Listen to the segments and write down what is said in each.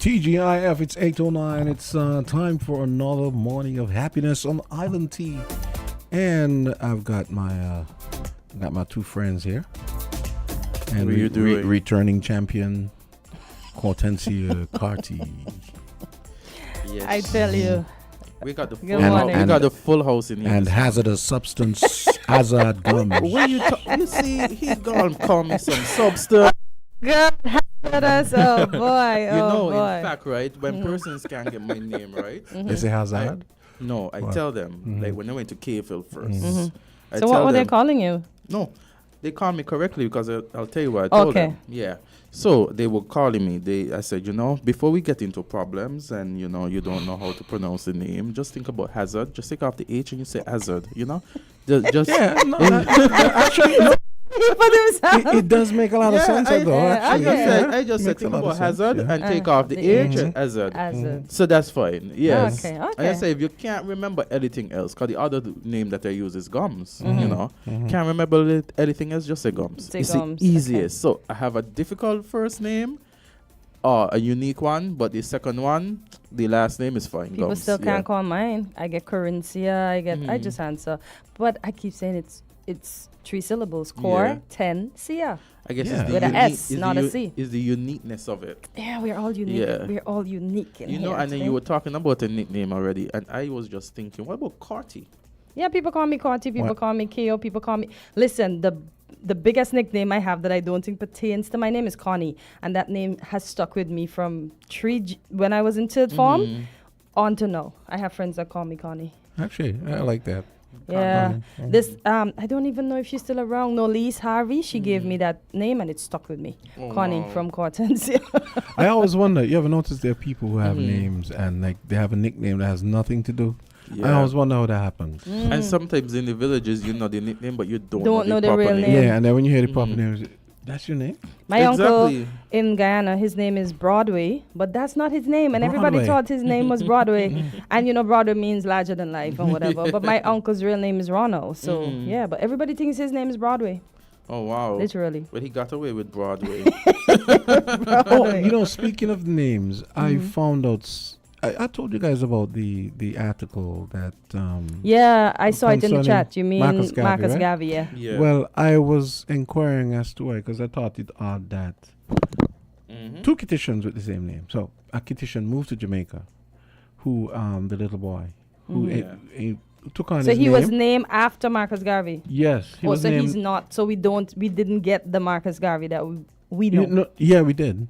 TGIF, it's 8:09. It's time for another morning of happiness on Island Tea. And I've got my two friends here. And What are you doing? Returning champion, Kortensia, Carty. Yes. I tell you. We got the full Good house. morning. We got the full house in here. And hazardous substance, Azard Gumbs. When you see, he's gonna call me some substance. God, us. Oh boy. You know, Oh boy. in fact, right, when persons can't get my name right, They say Hazard? I What? tell them, like when I went to KFL 1st. I So tell what were they them- calling you? No, they call me correctly because I'll tell you what I told Okay. them. Yeah. So they were calling me. I said, before we get into problems and, you don't know how to pronounce the name, just think about Hazard. Just take off the H and you say Azard, Just Yeah, no, actually, no, it does make a lot of sense, though. Actually, I just said Makes a think lot of about sense, Hazard yeah. and take off the the H H. and Hazard. Azard. So that's fine. Yes. Okay, And okay. I say if you can't remember anything else, because the other name that I use is Gumbs, Mm-hmm. Can't remember anything else, just say Gumbs. Say It's Gumbs, the easiest. So I have a difficult first name or a unique one, but the second one, the last name is fine. People Gumbs. still Yeah. can't call mine. I get Kortensia. I just answer. But I keep saying it's 3 syllables. Kortensia. I guess Yeah. it's the With a unique- S, is not the a C. Is the uniqueness of it. Yeah, we're all unique. Yeah. We're all unique in here. And then today. you were talking about a nickname already, and I was just thinking, what about Carty? Yeah, people call me Carty, people What? call me KO, people call me... Listen, the biggest nickname I have that I don't think pertains to my name is Connie. And that name has stuck with me from when I was in third form on to now. I have friends that call me Connie. Actually, I like that. Yeah. Connie. This, I don't even know if she's still around. No, Lise Harvey, she gave me that name and it stuck with me. Oh, Connie wow. from Kortensia. I always wonder, you ever notice there are people who have names and like they have a nickname that has nothing to do? I always wonder how that happens. And sometimes in the villages, you know the nickname, but you don't Know the the proper real name. name. Yeah, and then when you hear the proper name, that's your name? My uncle Exactly. in Guyana, his name is Broadway, but that's not his name. And everybody Broadway. thought his name was Broadway. And Broadway means larger than life and whatever. But my uncle's real name is Ronald. So, yeah, but everybody thinks his name is Broadway, Oh, wow. literally. But he got away with Broadway. Oh, speaking of names, I found out... I told you guys about the article that... Yeah, I saw it in the Concerning chat. You mean Marcus Marcus, Garvey, right? Garvey, yeah. Yeah. Well, I was inquiring as to why, because I thought it odd that two Kitishans with the same name. So, a Kitishan moved to Jamaica, who, the little boy, who he took on So his he name. was named after Marcus Garvey. Yes, he Oh, was so named... he's not. So we didn't get the Marcus Garvey that we know. Yeah, we did.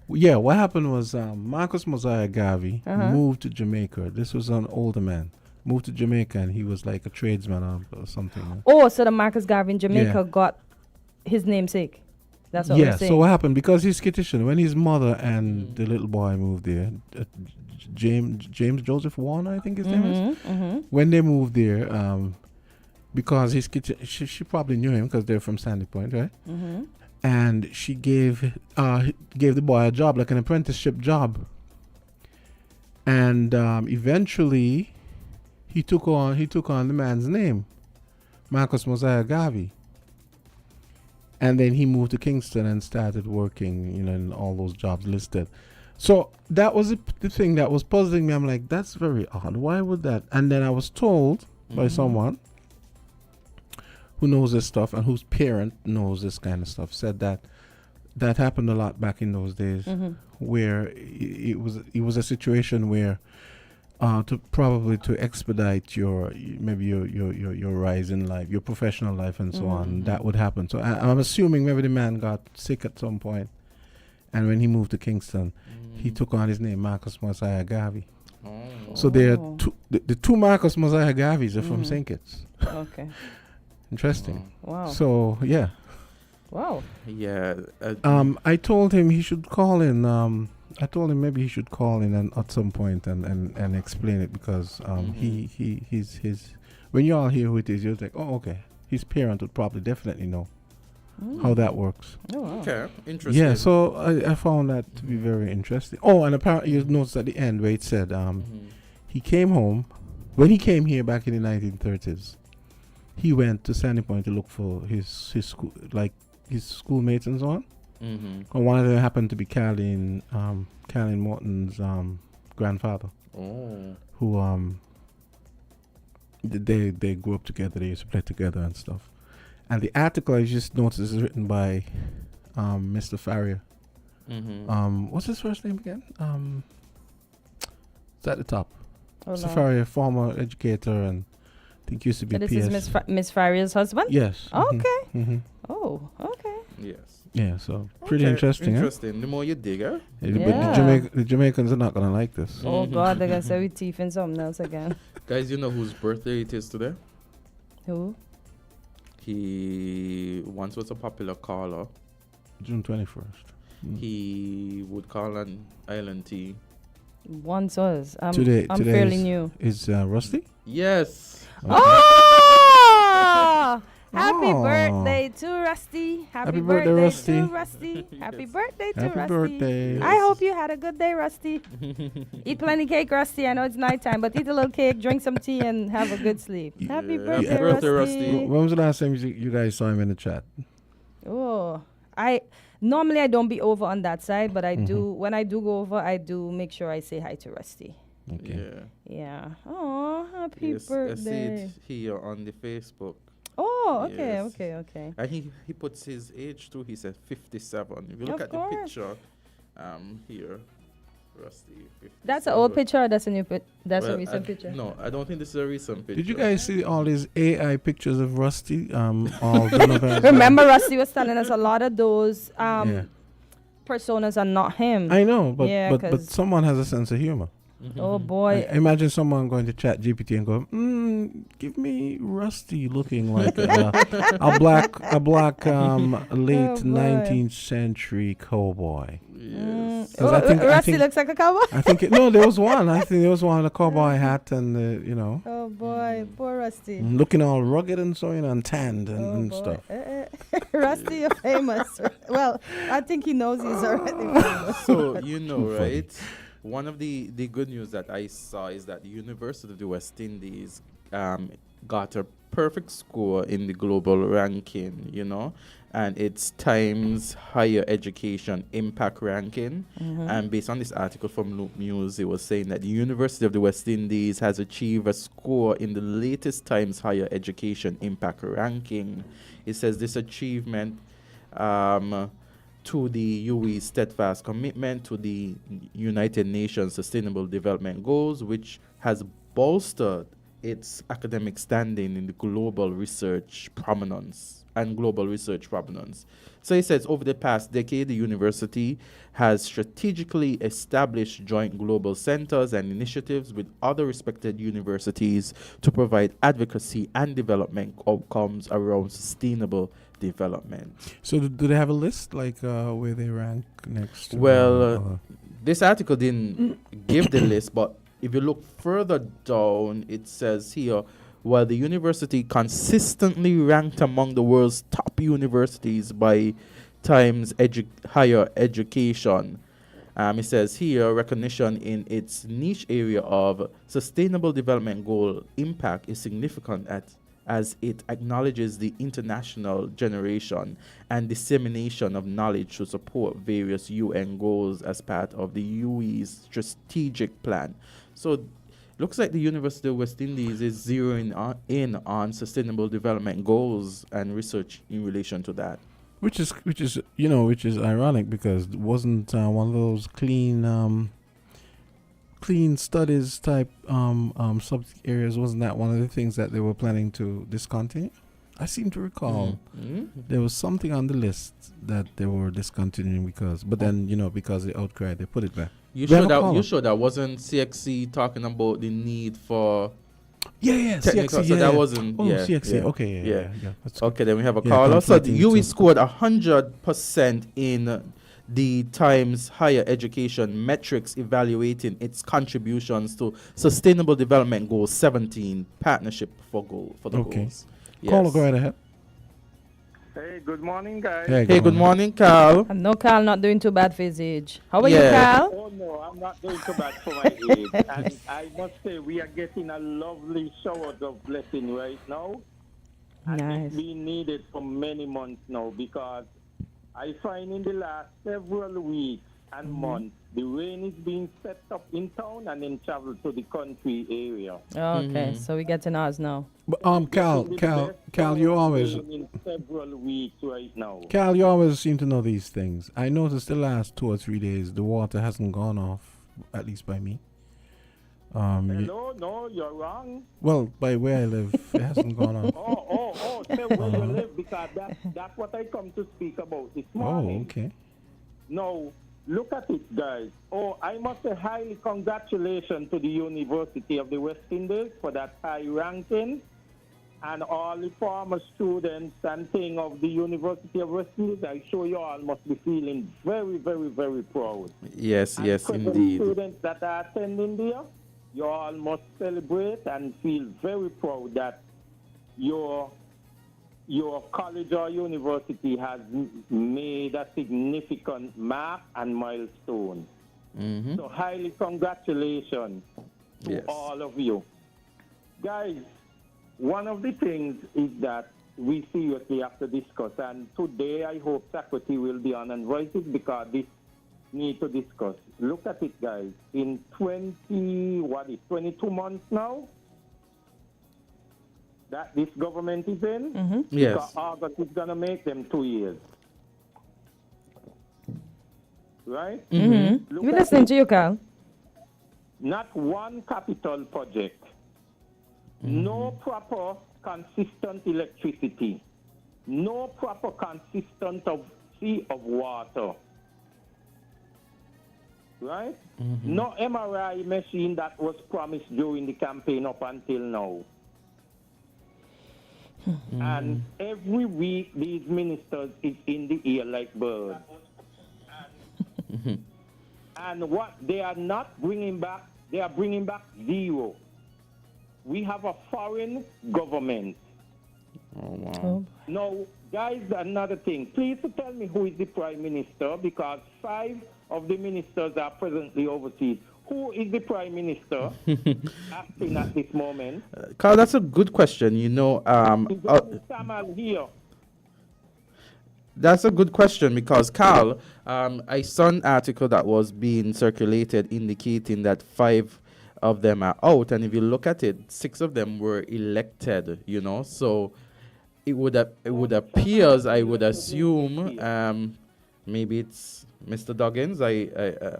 Yeah, what happened was Marcus Mosiah Garvey moved to Jamaica. This was an older man. Moved to Jamaica and he was like a tradesman or something. Oh, so the Marcus Garvey in Jamaica Yeah. got his namesake. That's what we're Yeah, saying. so what happened? Because he's Kittishan, when his mother and the little boy moved there, James Joseph Warner, I think his name is. When they moved there, because he's she probably knew him because they're from Sandy Point, right? And she gave the boy a job, like an apprenticeship job. And eventually, he took on the man's name, Marcus Mosiah Garvey. And then he moved to Kingston and started working, in all those jobs listed. So that was the thing that was puzzling me. I'm like, that's very odd. Why would that? And then I was told by someone who knows this stuff and whose parent knows this kind of stuff, said that happened a lot back in those days, where it was a situation where to expedite your rise in life, your professional life and so on, that would happen. So I'm assuming maybe the man got sick at some point, and when he moved to Kingston, he took on his name, Marcus Mosiah Garvey. So there are the two Marcus Mosiah Garveys are from St. Kitts. Okay. Interesting. Wow. So yeah. Wow. Yeah. I told him he should call in. I told him maybe he should call in at some point and explain it, because his when you all hear who it is, you're like, oh, okay. His parent would probably definitely know how that works. Oh, wow. Okay. Interesting. Yeah, so I found that to be very interesting. Oh, and apparently you noticed at the end where it said he came home when he came here back in the 1930s. He went to Sandy Point to look for his school, like his schoolmates and so on. Mm-hmm. One of them happened to be Callie Morton's grandfather, who they grew up together. They used to play together and stuff. And the article I just noticed is written by Mr. Farrier. Mm-hmm. What's his first name again? It's at the top. Hold Mr. on. Farrier, former educator, and I think used to be So this PS. is Miss Farrier's husband? Yes. Okay. Mm-hmm. Oh, okay. Yes. Yeah. So pretty Okay, interesting. Interesting. The more you dig, huh? But Yeah. the Jamaicans are not gonna like this. Oh, Mhm. God, they're going to say we teeth in something else again. Guys, you know whose birthday it is today? Who? He once was a popular caller. June 21st. He would call on Island Tea. Once was. Today I'm fairly is- new. Is Rusty? Yes. Oh! Happy Oh. birthday to Rusty. Happy birthday, Rusty. to Rusty. Happy birthday to Happy Rusty. birthday. I hope you had a good day, Rusty. Eat plenty cake, Rusty. I know it's nighttime, but eat a little cake, drink some tea, and have a good sleep. Happy Yeah. birthday, Happy birthday, Rusty. Rusty. When was the last time you guys saw him in the chat? Oh, normally I don't be over on that side, but I Mm-hmm. do. When I do go over, I do make sure I say hi to Rusty. Okay. Yeah. Yeah. Oh, happy Yes, I see birthday. it here on the Facebook. Oh, okay, Yes. okay. And he puts his age too. He said 57. If you look Of at the course. picture, here, Rusty. 57. That's an old picture. Or that's a new That's Well, a recent picture. No, I don't think this is a recent picture. Did you guys see all these AI pictures of Rusty? All done up as- Remember, Rusty was telling us a lot of those Yeah. personas are not him. I know, but Yeah, but 'cause- someone has a sense of humor. Oh boy. Imagine someone going to Chat GPT and go, give me Rusty looking like a black late Oh, boy. 19th century cowboy. Yes. 'Cause I think- Rusty looks like a cowboy. I think there was one. I think there was one with a cowboy hat and Oh boy, poor Rusty. looking all rugged and so and tanned and boy. stuff. Rusty, you're famous. Well, I think he knows he's already famous. So you know, Too funny. right? One of the good news that I saw is that the University of the West Indies got a perfect score in the global ranking, and it's Times Higher Education Impact Ranking. And based on this article from Loop News, it was saying that the University of the West Indies has achieved a score in the latest Times Higher Education Impact Ranking. It says this achievement to the UWI's steadfast commitment to the United Nations Sustainable Development Goals, which has bolstered its academic standing in the global research prominence. So it says over the past decade, the university has strategically established joint global centers and initiatives with other respected universities to provide advocacy and development outcomes around sustainable development. So do they have a list like where they rank next? Well, this article didn't give the list, but if you look further down, it says here, while the university consistently ranked among the world's top universities by Times Higher Education, it says here, recognition in its niche area of sustainable development goal impact is significant as it acknowledges the international generation and dissemination of knowledge to support various UN goals as part of the UWI's strategic plan. So looks like the University of West Indies is zeroing in on sustainable development goals and research in relation to that. Which is ironic because it wasn't one of those clean studies type subject areas. Wasn't that one of the things that they were planning to discontinue? I seem to recall there was something on the list that they were discontinuing because of the outcry, they put it back. You We have sure a caller. that wasn't CXC talking about the need for Yeah, technical? CXC, So yeah. that wasn't. Oh, yeah, CXC. yeah. Okay, yeah. That's Okay, then we have a Yeah, caller. So the conflicting UWI too. scored 100% in the Times Higher Education metrics evaluating its contributions to Sustainable Development Goal 17 Partnership for the Okay. goals. Caller, go right ahead. Hey, good morning, guys. Hey, good morning, Carl. And no, Carl not doing too bad for his age. How are you, Yeah. Carl? Oh, no, I'm not doing too bad for my age. And I must say, we are getting a lovely shower of blessing right now. And Nice. it's been needed for many months now because I find in the last several weeks and months, the rain is being set up in town and then travel to the country area. Okay, so we're getting ours now. But Getting the best Cal, you always rain in several weeks right now. Cal, you always seem to know these things. I noticed the last 2 or 3 days the water hasn't gone off, at least by me. Hello, no, you're wrong. Well, by where I live, it hasn't gone off. Say where you live, because that's what I come to speak about this morning. Oh, okay. Now, look at it, guys. Oh, I must say highly congratulations to the University of the West Indies for that high ranking, and all the former students and thing of the University of West Indies. I'm sure you all must be feeling very, very, very proud. Yes, And yes, present indeed. students that are attending there, you all must celebrate and feel very proud that your college or university has made a significant mark and milestone. So highly congratulations to Yes. all of you. Guys, one of the things is that we seriously have to discuss, and today I hope Secretary will be on and voice it, because this need to discuss. Look at it, guys. In 22 months now that this government is in, Yes. because August is going to make them 2 years. Right? Look We're at listening it. to you, Carl. Not one capital project. No proper consistent electricity. No proper consistent of water. Right? No MRI machine that was promised during the campaign up until now. And every week these ministers is in the ear like birds. And what they are not bringing back, they are bringing back zero. We have a foreign government. Oh, wow. Oh. Now, guys, another thing. Please tell me who is the prime minister, because 5 of the ministers are presently overseas. Who is the prime minister acting at this moment? Carl, that's a good question. Is Samal here? That's a good question because, Carl, I saw an article that was being circulated indicating that 5 of them are out, and if you look at it, 6 of them were elected, so it would appear, I would assume, maybe it's Mr. Doggins,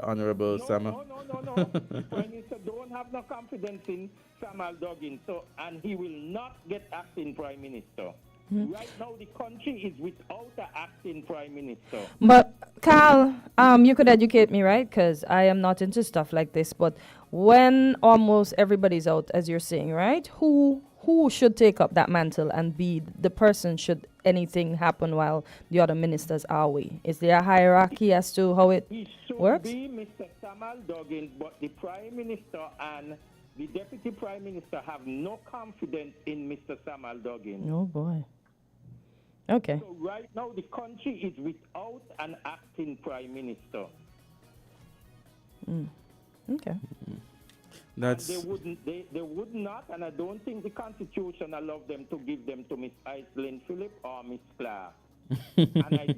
Honorable Samuel. No. The prime minister don't have no confidence in Samuel Doggins, and he will not get acting prime minister. Right now, the country is without an acting prime minister. But Carl, you could educate me, right? Because I am not into stuff like this. But when almost everybody's out, as you're saying, right? Who should take up that mantle and be the person should anything happen while the other ministers are away? Is there a hierarchy as to how it He should works? be Mr. Samuel Doggins, but the prime minister and the deputy prime minister have no confidence in Mr. Samuel Doggins. Oh boy. Okay. So right now, the country is without an acting prime minister. Okay. That's They would not, and I don't think the Constitution allow them to give them to Miss Aislinn Phillip or Miss Clark. And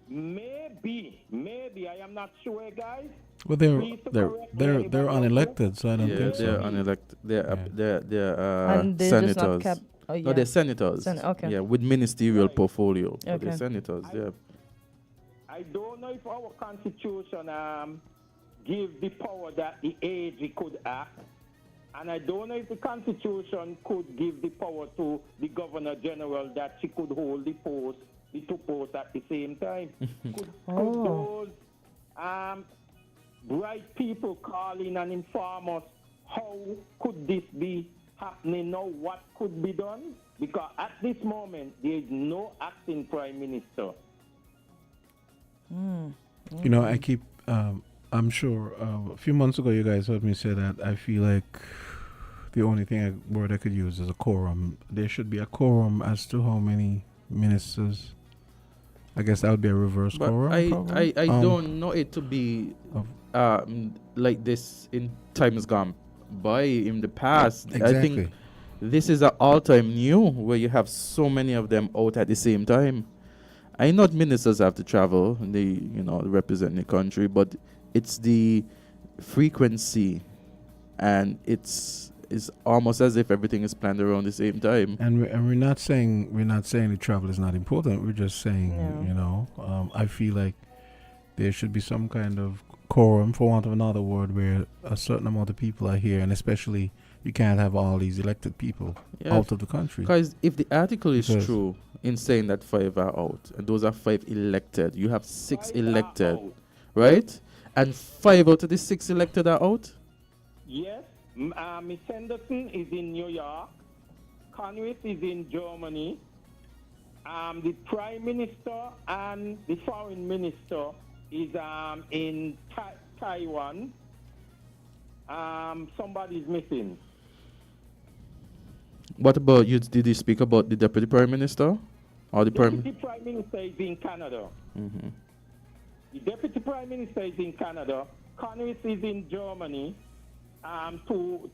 maybe, I am not sure, guys. Well, they're unelected, so I don't think so. they're unelected. They're And they just not senators. kept. Oh, No, yeah. they're senators. Okay. Yeah, with ministerial portfolio. So Okay. they're senators. Yeah. I don't know if our Constitution gives the power that the AG could act. And I don't know if the Constitution could give the power to the Governor General that she could hold the 2 posts at the same time. Could those bright people call in and inform us how could this be happening now? What could be done? Because at this moment, there is no acting prime minister. I keep, I'm sure, a few months ago you guys heard me say that I feel like the only word I could use is a quorum. There should be a quorum as to how many ministers. I guess that would be a reverse But quorum. I probably. don't know it to be like this in times gone by in the past. I Exactly. think this is an all-time new where you have so many of them out at the same time. I know ministers have to travel, and they represent the country, but it's the frequency, and it's almost as if everything is planned around the same time. And we're not saying the travel is not important. We're just saying, I feel like there should be some kind of quorum, for want of another word, where a certain amount of people are here, and especially you can't have all these elected people out of the country. Because if the article is true in saying that 5 are out, and those are 5 elected, you have 6 elected, right? And 5 out of the 6 elected are out? Yes. Miss Henderson is in New York. Congress is in Germany. The Prime Minister and the Foreign Minister is in Taiwan. Somebody's missing. What about you? Did you speak about the Deputy Prime Minister? Or the Deputy Prime Minister is in Canada. Mm-hmm. The Deputy Prime Minister is in Canada. Congress is in Germany. To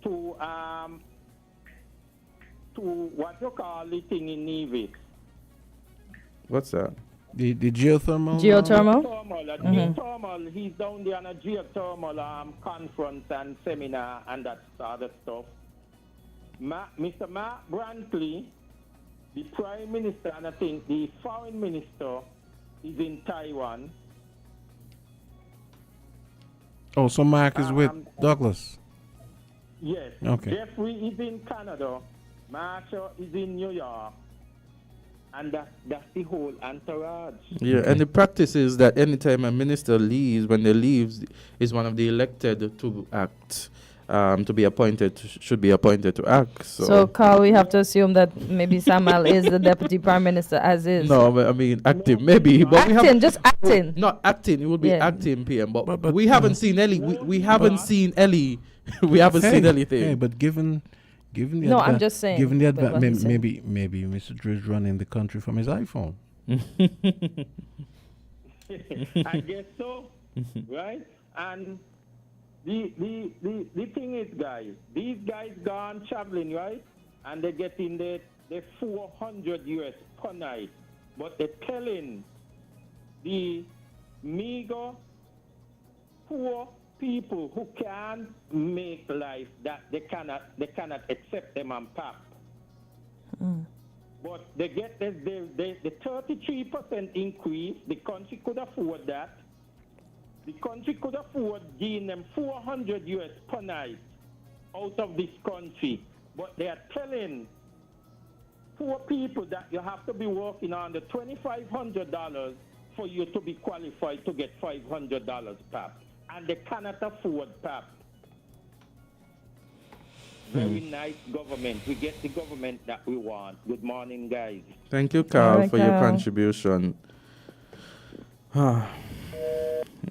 what you call it in Navy. What's that? The geothermal? Geothermal? Geothermal. He's down there on a geothermal conference and seminar and that sort of stuff. Mr. Mark Brantley, the Prime Minister, and I think the Foreign Minister is in Taiwan. Oh, so Mark is with Douglas. Yes. Okay. Jeffrey is in Canada. Marshall is in New York. And that's the whole entourage. Yeah, Okay. and the practice is that anytime a minister leaves, when they leave, is one of the elected to act, to be appointed, should be appointed to act. So, Carl, we have to assume that maybe Samuel is the Deputy Prime Minister as is. No, but I mean acting, maybe. But we Acting, have just acting. not acting. It would be Yeah. acting PM. But But we haven't seen Ellie. We haven't seen Ellie. We haven't seen anything. Hey, but given the No, I'm just saying, given the but what he said. maybe Mr. Drew is running the country from his iPhone. I guess so, right? And the thing is, guys, these guys gone traveling, right? And they get in the 400 US per night, but they're telling the meager, poor people who can't make life that they cannot accept them and pap. But they get the 33% increase. The country could afford that. The country could afford giving them 400 US per night out of this country. But they are telling poor people that you have to be working on the $2,500 for you to be qualified to get $500 pap. And they cannot afford pap. Very nice government. We get the government that we want. Good morning, guys. Thank you, Carl, Alright, for your Carl. contribution.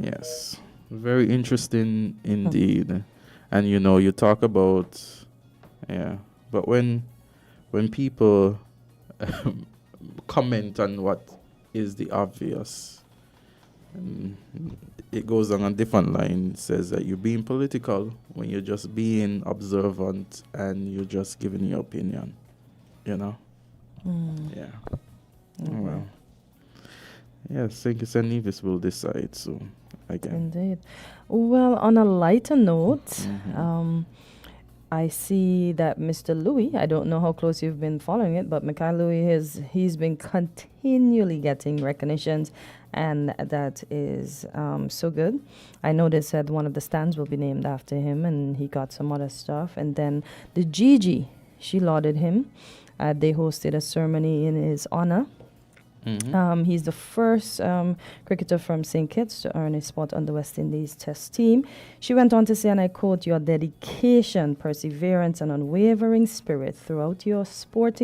Yes, very interesting indeed. And you talk about, but when people comment on what is the obvious, it goes on a different line. It says that you're being political when you're just being observant and you're just giving your opinion, Yeah. Well. Yeah, St. Kitts and Nevis will decide soon again. Indeed. Well, on a lighter note, I see that Mr. Louis, I don't know how close you've been following it, but Mikhail Louis, he's been continually getting recognitions, and that is so good. I know they said one of the stands will be named after him, and he got some other stuff. And then the Gigi, she lauded him. They hosted a ceremony in his honor. He's the first cricketer from St. Kitts to earn a spot on the West Indies Test team. She went on to say, and I quote, "Your dedication, perseverance, and unwavering spirit throughout your sports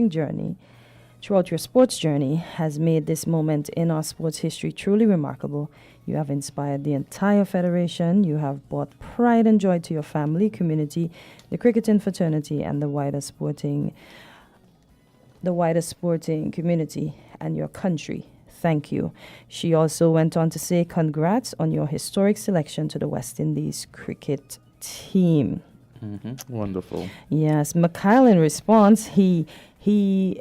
journey has made this moment in our sports history truly remarkable. You have inspired the entire federation. You have brought pride and joy to your family, community, the cricketing fraternity, and the wider sporting community and your country. Thank you." She also went on to say, "Congrats on your historic selection to the West Indies cricket team." Wonderful. Yes, Mikhail, in response, he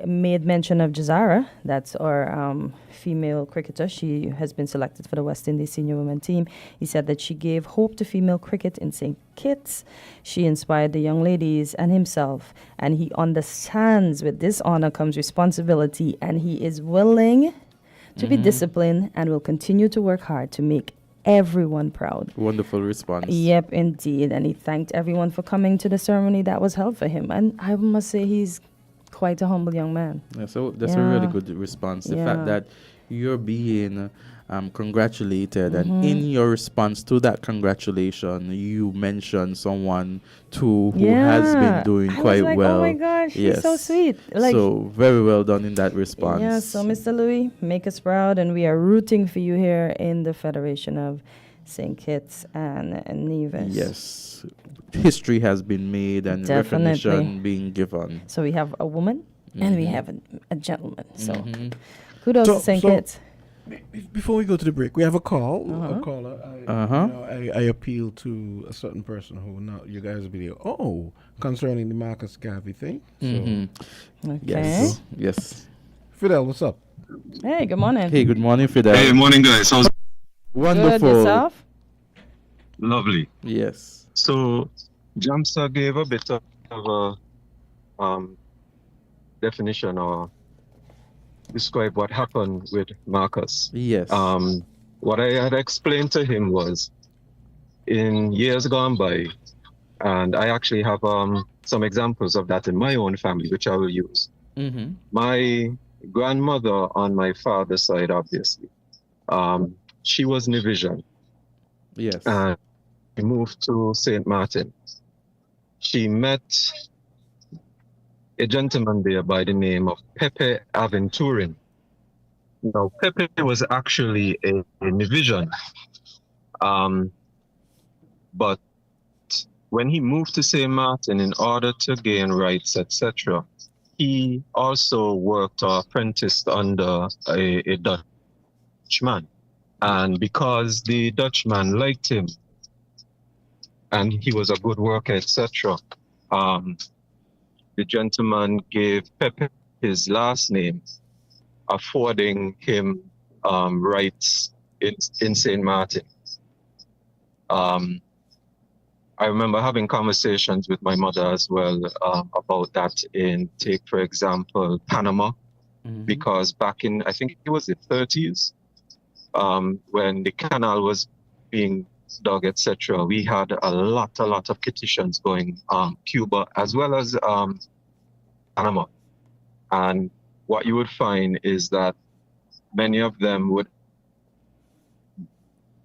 made mention of Jazara. That's our female cricketer. She has been selected for the West Indies senior women team. He said that she gave hope to female cricket in St. Kitts. She inspired the young ladies and himself, and he understands with this honor comes responsibility, and he is willing to be disciplined and will continue to work hard to make everyone proud. Wonderful response. Yep, indeed. And he thanked everyone for coming to the ceremony that was held for him. And I must say he's quite a humble young man. Yeah, so that's a really good response. The fact Yeah. that you're being congratulated, and in your response to that congratulation, you mentioned someone who has been doing I quite was like, well. oh my gosh, he's so sweet. Like, so very well done in that response. yeah, so Mr. Louis, make us proud, and we are rooting for you here in the Federation of St. Kitts and Nevis. Yes, history has been made and Definitely. recognition being given. So we have a woman and we have a gentleman. So kudos So- to St. so- Kitts. Before we go to the break, we have a call. A caller. I appeal to a certain person who now you guys will be concerning the Marcus Garvey thing. So, Okay. Yes. Yes. Fidel, what's up? Hey, good morning. Hey, good morning, Fidel. Hey, morning, guys. How's Wonderful. Good, yourself? lovely? Yes. So, Jamsa gave a bit of a definition or describe what happened with Marcus. Yes. What I had explained to him was in years gone by, and I actually have some examples of that in my own family, which I will use. My grandmother on my father's side, obviously, she was Nivision. Yes. And she moved to St. Martin. She met a gentleman there by the name of Pepe Aventurin. Now, Pepe was actually a Nivision. But when he moved to St. Martin in order to gain rights, etc., he also worked or apprenticed under a Dutchman. And because the Dutchman liked him and he was a good worker, etc., the gentleman gave Pepe his last name, affording him rights in St. Martin. I remember having conversations with my mother as well about that in, take for example, Panama, because back in, I think it was the 30s, when the canal was being dug, etc., we had a lot of petitions going Cuba as well as Panama. And what you would find is that many of them would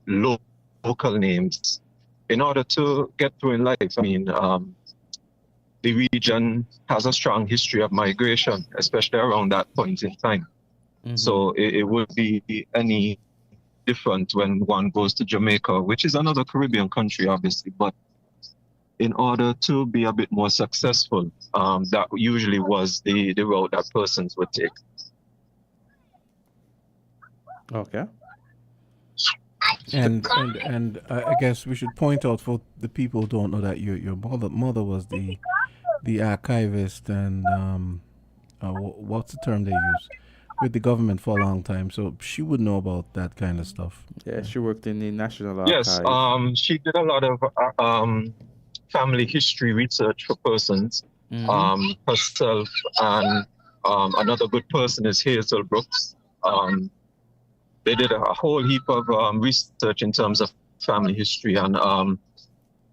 local names in order to get through in life. I mean, the region has a strong history of migration, especially around that point in time. So it would be any different when one goes to Jamaica, which is another Caribbean country, obviously, but in order to be a bit more successful, that usually was the route that persons would take. Okay. And I guess we should point out for the people who don't know that your mother was the archivist and what's the term they use with the government for a long time, so she would know about that kind of stuff. Yeah, she worked in the National Archive. Yes, she did a lot of family history research for persons. Herself and another good person is Hazel Brooks. They did a whole heap of research in terms of family history, and a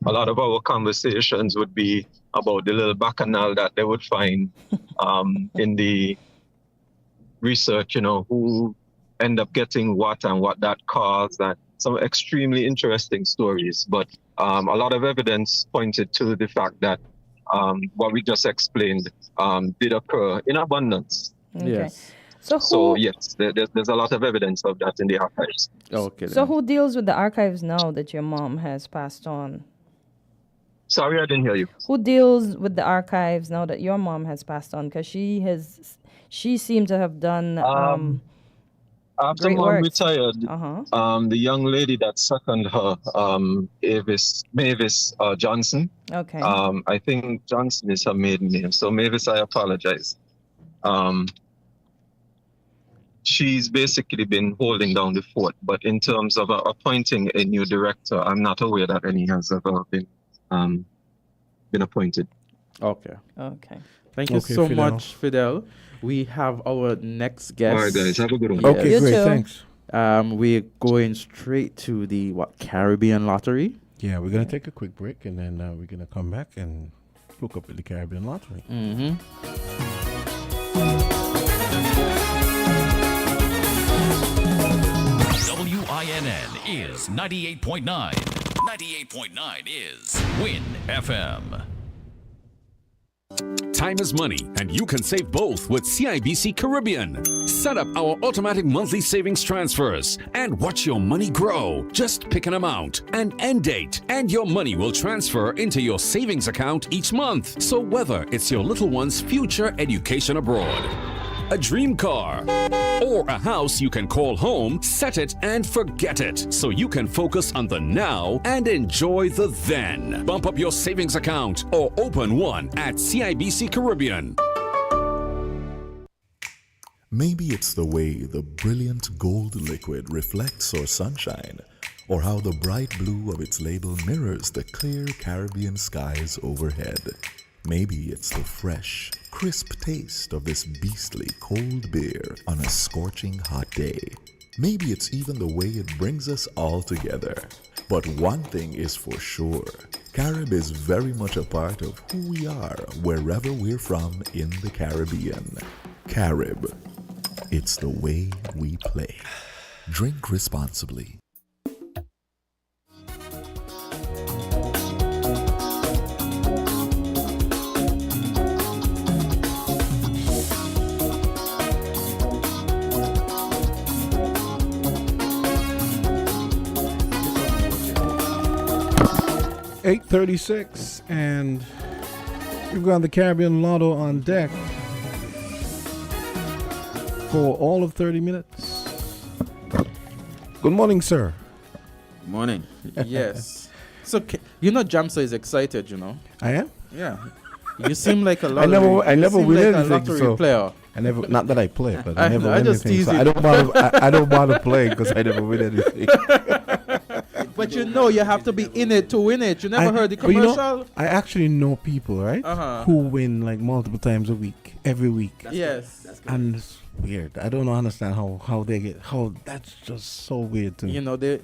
lot of our conversations would be about the little bacchanal that they would find in the research, you know, who end up getting what and what that caused, and some extremely interesting stories. But a lot of evidence pointed to the fact that what we just explained did occur in abundance. Okay. Yes. So yes, there's a lot of evidence of that in the archives. Okay. So who deals with the archives now that your mom has passed on? Sorry, I didn't hear you. Who deals with the archives now that your mom has passed on? Because she seemed to have done After Great mom work. retired, Uh-huh. the young lady that seconded her, Mavis Johnson. Okay. I think Johnson is her maiden name. So Mavis, I apologize. She's basically been holding down the fort, but in terms of appointing a new director, I'm not aware that any has ever been appointed. Okay. Okay. Thank you Okay, so Fidel. much, Fidel. We have our next guest. All right, guys, have a good one. Yes. Okay, You great. too. Thanks. We're going straight to the Caribbean Lottery. Yeah, we're gonna take a quick break, and then we're gonna come back and hook up with the Caribbean Lottery. WINN is 98.9. 98.9 is Win FM. Time is money, and you can save both with CIBC Caribbean. Set up our automatic monthly savings transfers and watch your money grow. Just pick an amount, an end date, and your money will transfer into your savings account each month. So whether it's your little one's future education abroad, a dream car, or a house you can call home, set it and forget it, so you can focus on the now and enjoy the then. Bump up your savings account or open one at CIBC Caribbean. Maybe it's the way the brilliant gold liquid reflects our sunshine, or how the bright blue of its label mirrors the clear Caribbean skies overhead. Maybe it's the fresh, crisp taste of this beastly cold beer on a scorching hot day. Maybe it's even the way it brings us all together. But one thing is for sure, Carib is very much a part of who we are wherever we're from in the Caribbean. Carib, it's the way we play. Drink responsibly. $8:36, and we've got the Caribbean Lotto on deck for all of 30 minutes. Good morning, sir. Morning. Yes. So, Jamsa is excited, I am. Yeah. You seem like a I never win like anything, a lottery so player. I never. Not that I play, but I I never know, I win just anything. So tease I it. don't bother. I don't bother playing because I never win anything. But you have to be in it to win it. You never heard the but you know, commercial? I actually know people, right, who win like multiple times a week, every week. Yes. That's good. And it's weird. I don't understand how they get. How that's just so weird to me.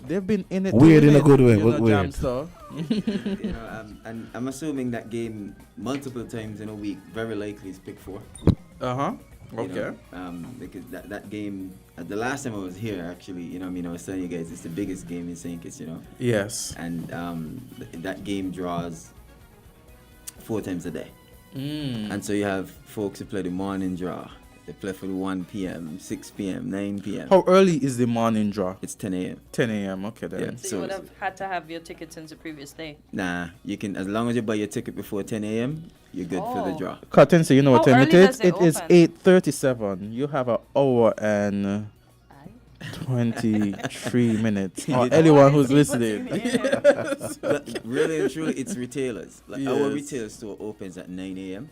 They've been in it. Weird to win in a good way, it, but weird. Jamster. And I'm assuming that game multiple times in a week, very likely is pick 4. Okay. Because that game, the last time I was here, actually, I was telling you guys, it's the biggest game in St. Kitts, Yes. And that game draws 4 times a day. And so you have folks who play the morning draw. They play for the 1 p.m., 6 p.m., 9 p.m. How early is the morning draw? It's 10 a.m. 10 a.m. Okay, then. Yeah. So you would have had to have your ticket since the previous day. Nah, you can, as long as you buy your ticket before 10 a.m., you're good for the draw. Kortensia, you know what How time it early is? does it It is open? 8:37. You have an hour and 23 minutes. Or anyone who's listening. But really and truly, it's retailers. Like our Yes. retail store opens at 9 a.m.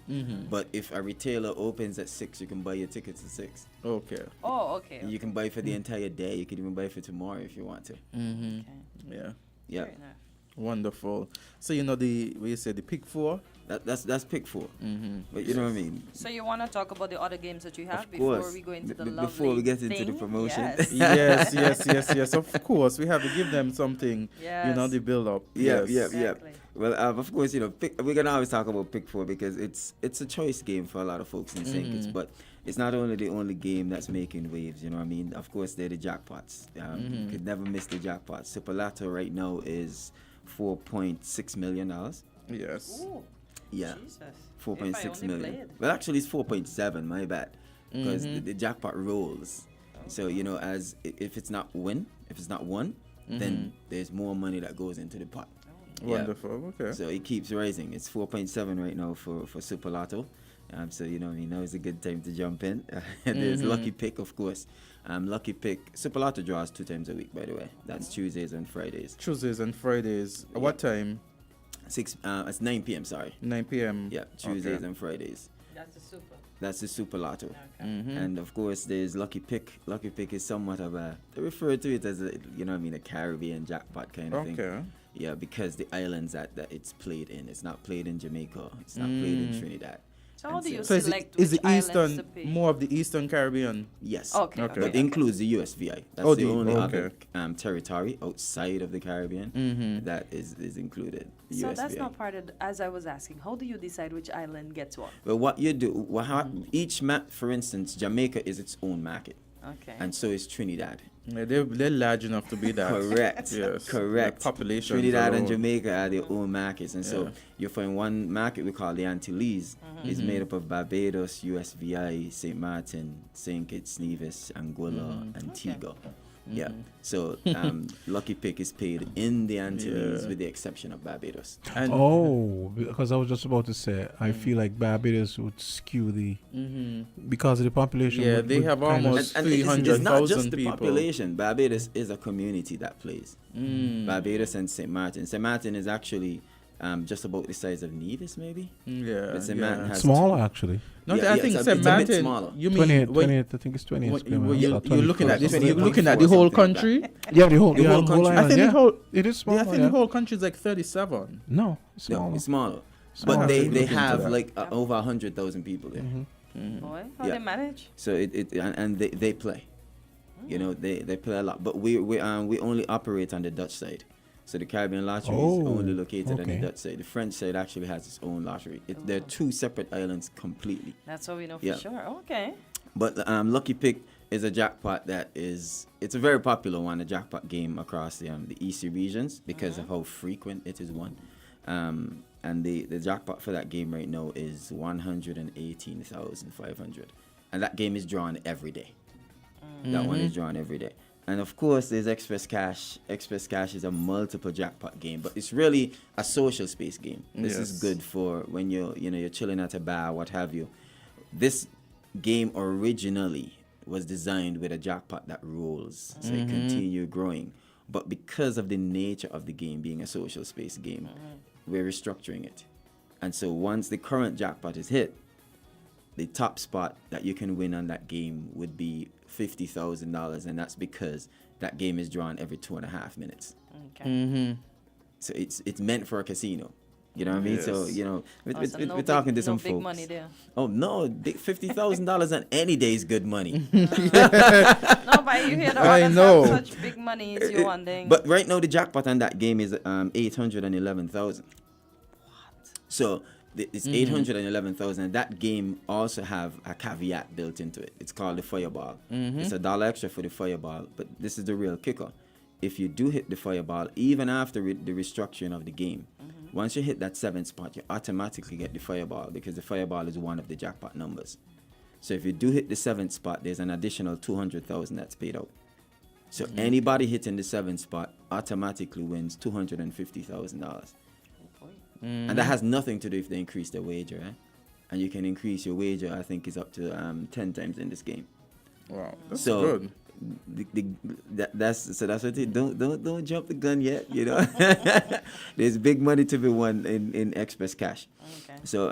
But if a retailer opens at 6, you can buy your tickets at 6. Okay. Oh, okay. You can buy for the entire day. You can even buy for tomorrow if you want to. Yeah. Yeah, Fair enough. Wonderful. So we say the pick 4. that's pick 4. But you know what I mean. So you want to talk about the other games that you have Of before course. we go into the Before we get into the thing? promotion. Yes. yes. Of course, we have to give them something. Yes. The build up. Yeah. Exactly. Well, of course, we're gonna always talk about pick 4 because it's a choice game for a lot of folks in St. Kitts, but it's not only the only game that's making waves. You know what I mean? Of course, they're the jackpots. You could never miss the jackpots. Super Lotto right now is $4.6 million. Yes. Ooh, Yeah, Jesus. 4.6 only million. played. Well, actually, it's 4.7. My bad, because the jackpot rolls. So as if it's not won, then there's more money that goes into the pot. Yeah. Wonderful. Okay. So it keeps rising. It's 4.7 right now for Super Lotto. So you know what I mean. Now is a good time to jump in. There's Lucky Pick, of course. Lucky Pick. Super Lotto draws 2 times a week, by the way. That's Tuesdays and Fridays. Tuesdays and Fridays. At what time? It's 9 p.m. Sorry. 9 p.m. Yeah, Tuesdays and Fridays. That's the super. That's the Super Lotto. Okay. And of course, there's Lucky Pick. Lucky Pick is somewhat of they refer to it as a, you know what I mean, a Caribbean jackpot kind of thing. Okay. Yeah, because the islands that it's played in, it's not played in Jamaica, it's not played in Trinidad. So how do you So select is which the islands Eastern to pay? more of the Eastern Caribbean? Yes. Okay. Okay. But it includes the USVI. That's Oh, the only okay. other territory outside of the Caribbean that is included. The So USVI. that's not part of, as I was asking, how do you decide which island gets what? But what you do, each map, for instance, Jamaica is its own market, Okay. and so is Trinidad. Yeah, they're large enough to be that. Correct. Yes. Correct. The population. Trinidad and Jamaica are their own markets, and Yeah. so you find one market we call the Antilles is made up of Barbados, USVI, Saint Martin, Saint Kitts, Nevis, Anguilla, Antigua. Yeah. So Lucky Pick is paid in the Antilles with the exception of Barbados. And because I was just about to say, I feel like Barbados would skew the because of the population. Yeah, would- they would have kind of- almost And it's not 300,000 just the people. population. Barbados is a community that plays. Barbados and St. Martin. St. Martin is actually just about the size of Nevis, maybe. Yeah. But St. yeah. Martin has smaller actually. No, Yeah, I yeah, think it's a St. bit Martin. smaller. You mean 28, when 28, I think it's 28 when square you- miles, you're, or you're looking at 24 this. something You're like looking that. at the whole Something like that. country. Yeah, the whole the whole country. island, I think yeah. the whole. It is small. Yeah, I think the whole country is like 37. No, it's No, smaller. it's smaller. Smaller. But they Look into have that. like over 100,000 people there. Boy, how Yeah. they manage? So and they play. You know, they play a lot. But we only operate on the Dutch side. So the Caribbean lottery is Oh, only located on the okay. Dutch side. The French side actually has its own lottery. They're 2 separate islands completely. That's what we know for Yeah. sure. Okay. But Lucky Pick is a jackpot it's a very popular one, a jackpot game across the EC regions because of how frequent it is won. And the jackpot for that game right now is 118,500. And that game is drawn every day. That one is drawn every day. And of course, there's Express Cash. Express Cash is a multiple jackpot game, but it's really a social space game. This is Yes. good for when you're chilling at a bar, what have you. This game originally was designed with a jackpot that rolls, so it continue growing. But because of the nature of the game being a social space game, we're restructuring it. And so once the current jackpot is hit, the top spot that you can win on that game would be $50,000, and that's because that game is drawn every 2.5 minutes. Okay. So it's meant for a casino. You know what I mean? So Yes. we're talking to some big folks. money there. Oh no, $50,000 on any day is good money. No, but you hear the I others know. have such big money is you one thing. But right now the jackpot on that game is 811,000. So it's 811,000. And that game also have a caveat built into it. It's called the fireball. It's $1 extra for the fireball, but this is the real kicker. If you do hit the fireball, even after the restructuring of the game, once you hit that 7th spot, you automatically get the fireball because the fireball is one of the jackpot numbers. So if you do hit the 7th spot, there's an additional 200,000 that's paid out. So anybody hitting the 7th spot automatically wins $250,000. And that has nothing to do if they increase their wager, eh? And you can increase your wager, I think, is up to 10 times in this game. Wow, that's So good. that's what it. Don't jump the gun yet. You know, there's big money to be won in Express Cash. Okay. So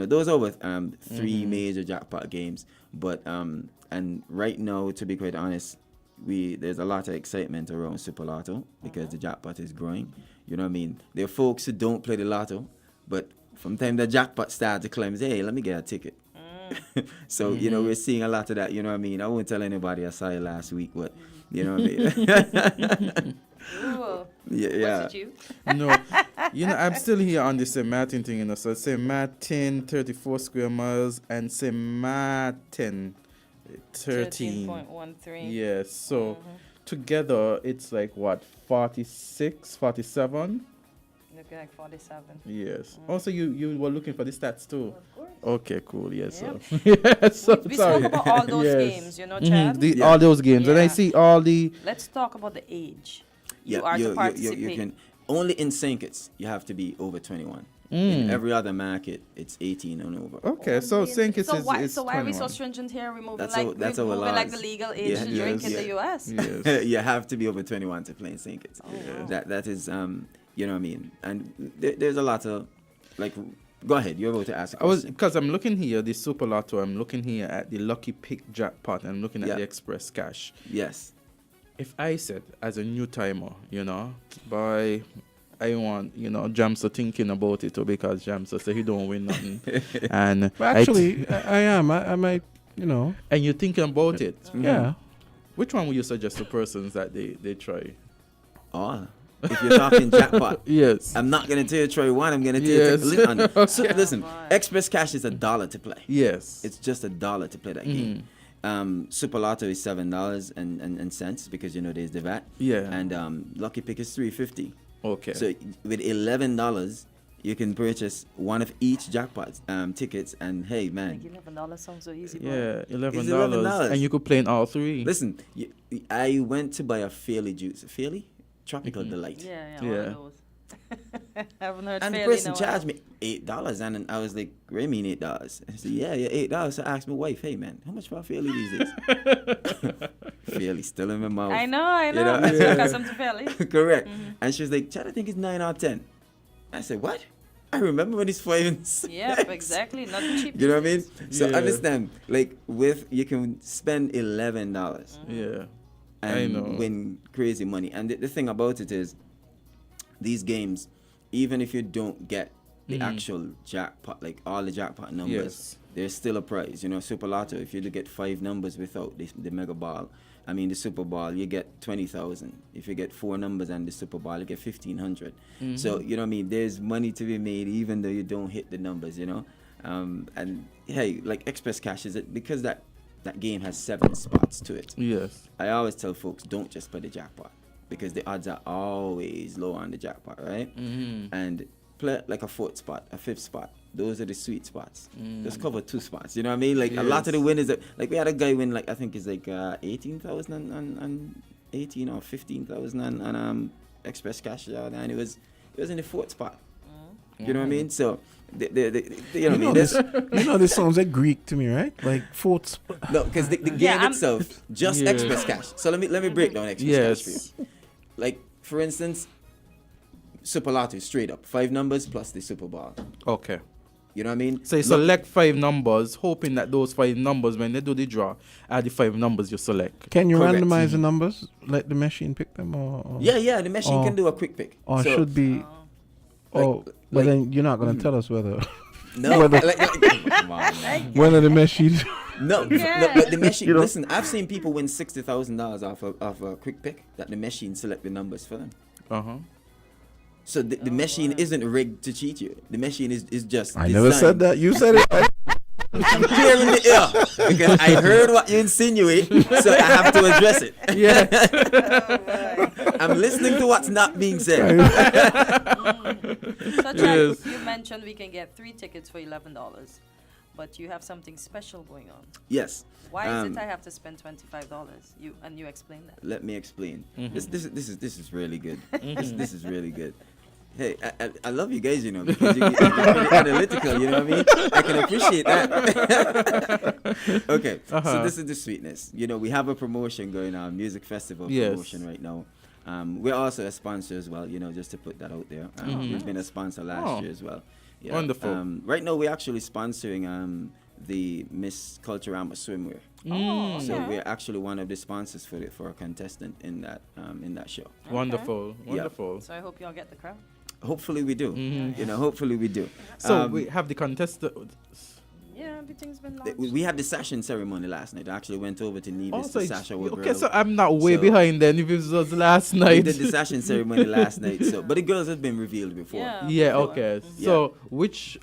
those are with 3 major jackpot games. But and right now, to be quite honest, there's a lot of excitement around Super Lotto because the jackpot is growing. You know what I mean? There are folks who don't play the lotto, but from the time the jackpot starts to climb, say, hey, let me get a ticket. So, we're seeing a lot of that, you know what I mean? I won't tell anybody I saw it last week, but, you know what I mean? Ooh. Yeah. Was it you? No, I'm still here on the St. Martin thing, So St. Martin, 34 square miles, and St. Martin, 13. 13.13. Yes, so together it's like what, 46, 47? Looking like 47. Yes. Also, you were looking for the stats too. Of course. Okay, cool. Yes, Yep. so yes, so We sorry. spoke about all those Yes. games, Chad. All those games, and I Yeah. see all the. Let's talk about the age. Yeah, You are to participate. you can only in St. Kitts you have to be over 21. In every other market, it's 18 and over. Okay, so St. Kitts is why are we 21. so stringent here? Removing That's like our removing like the laws. legal age to drink in the US. Yes. You have to be over 21 to play in St. Kitts. That is, you know what I mean? And there's a lot of, like, go ahead, you're about to ask a question. Because I'm looking here, the Super Lotto, I'm looking here at the Lucky Pick jackpot, I'm looking at the Express Cash. Yes. If I said, as a new timer, you know, boy, I want, you know, Jamster thinking about it, because Jamster said he don't win nothing. And But actually, I am. I might, you know. And you're thinking about it. Yeah. Which one would you suggest to persons that they try? All. If you're talking jackpot. Yes. I'm not going to tell you try one. I'm going to tell you so, listen, Express Cash is $1 to play. Yes. It's just $1 to play that game. Super Lotto is $7 and cents because, you know, there's the VAT. Yeah. And Lucky Pick is $3.50. Okay. So with $11, you can purchase one of each jackpot tickets, and hey, man. $11 sounds so easy. Yeah, $11. It's $11. And you could play in all three. Listen, I went to buy a Fairly juice. Fairly? Tropical Delight. Yeah. All of those. I haven't heard. And the person charged me $8, and I was like, "What do you mean $8?" I said, "Yeah, $8." So I asked my wife, "Hey, man, how much for a Fairly these days?" Fairly still in my mouth. I know. You know? That's because I'm too Fairly. Correct. And she was like, "Chad, I think it's 9 or 10." I said, "What?" I remember when it's 5 and 6. Yeah, exactly. Not cheap. You know what I mean? So understand, like you can spend $11. Yeah. And win crazy money. And the thing about it is, these games, even if you don't get the actual jackpot, like all the jackpot numbers, there's still a prize. You know, Super Lotto, if you get 5 numbers without the mega ball, I mean the Super Ball, you get 20,000. If you get 4 numbers and the Super Ball, you get 1,500. So, you know what I mean? There's money to be made even though you don't hit the numbers, you know? And hey, like Express Cash, is it because that game has 7 spots to it. Yes. I always tell folks, don't just play the jackpot, because the odds are always low on the jackpot, right? And play like a 4th spot, a 5th spot. Those are the sweet spots. Just cover 2 spots. You know what I mean? Like a lot of the winners, like we had a guy win, like I think it's like 18,000 and 18 or 15,000 on Express Cash, and it was in the 4th spot. You know what I mean? So, you know what I mean? This sounds like Greek to me, right? Like 4th. No, because the game itself, just Express Cash. So let me break down Express Cash for you. Like, for instance, Super Lotto is straight up 5 numbers plus the Super Ball. Okay. You know what I mean? So you select 5 numbers, hoping that those 5 numbers, when they do the draw, are the 5 numbers you select. Can you randomize the numbers? Let the machine pick them, or yeah, the machine can do a quick pick. Or so, should be. But then you're not going to tell us whether. No, whether the machine. No, but the machine. Listen, I've seen people win $60,000 off a quick pick that the machine select the numbers for them. So the machine isn't rigged to cheat you. The machine is just. I never said that. You said it. I'm clear in the air because I heard what you insinuate, so I have to address it. Yeah. I'm listening to what's not being said. So, Jack, you mentioned we can get 3 tickets for $11, but you have something special going on. Yes. Why is it I have to spend $25? You explain that. Let me explain. This is really good. This is really good. Hey, I love you guys, you know, because you're pretty analytical, you know what I mean? I can appreciate that. Okay, so this is the sweetness. You know, we have a promotion going on, music festival promotion right now. We're also a sponsor as well, you know, just to put that out there. We've been a sponsor last year as well. Yeah. Wonderful. Right now, we're actually sponsoring the Miss Culturama swimwear. So we're actually one of the sponsors for a contestant in that show. Okay. Wonderful. So I hope y'all get the crown. Hopefully we do. You know, hopefully we do. So we have the contestant. Yeah, everything's been launched. We had the session ceremony last night. I actually went over to Nevis to Sasha with Okay, so I'm not way behind then if it was last night. We did the session ceremony last night. So, but the girls have been revealed before. Yeah, okay. So which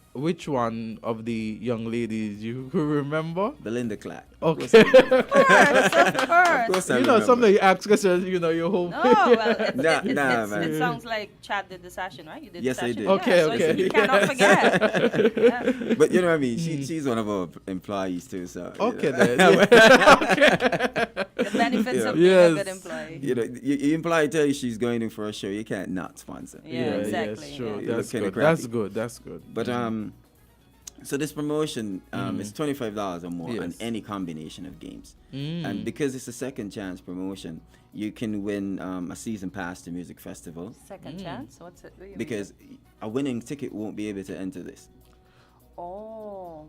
one of the young ladies you remember? Belinda Clark. Okay. Of course. Of course I You know, remember. sometimes you ask questions, you know, you hope. Oh, well, man. it sounds like Chad did the session, right? You did Yes, the I session. did. Yeah, Okay, so okay. You cannot forget. Yeah. But you know what I mean? She's one of our employees too, so. you Okay, know. then. Yeah. The benefits Yeah. of being Yes. a good employee. You know, your employee tell you she's going in for a show, you can't not sponsor. Yeah, exactly. Yes, sure. Yeah. That's kinda good. That's crappy. good. That's good. But so this promotion is $25 or more on Yes. any combination of games, Mm. and because it's a second chance promotion, you can win a season pass to music festival. Second chance? What's it? What do you mean? Because a winning ticket won't be able to enter this. Oh.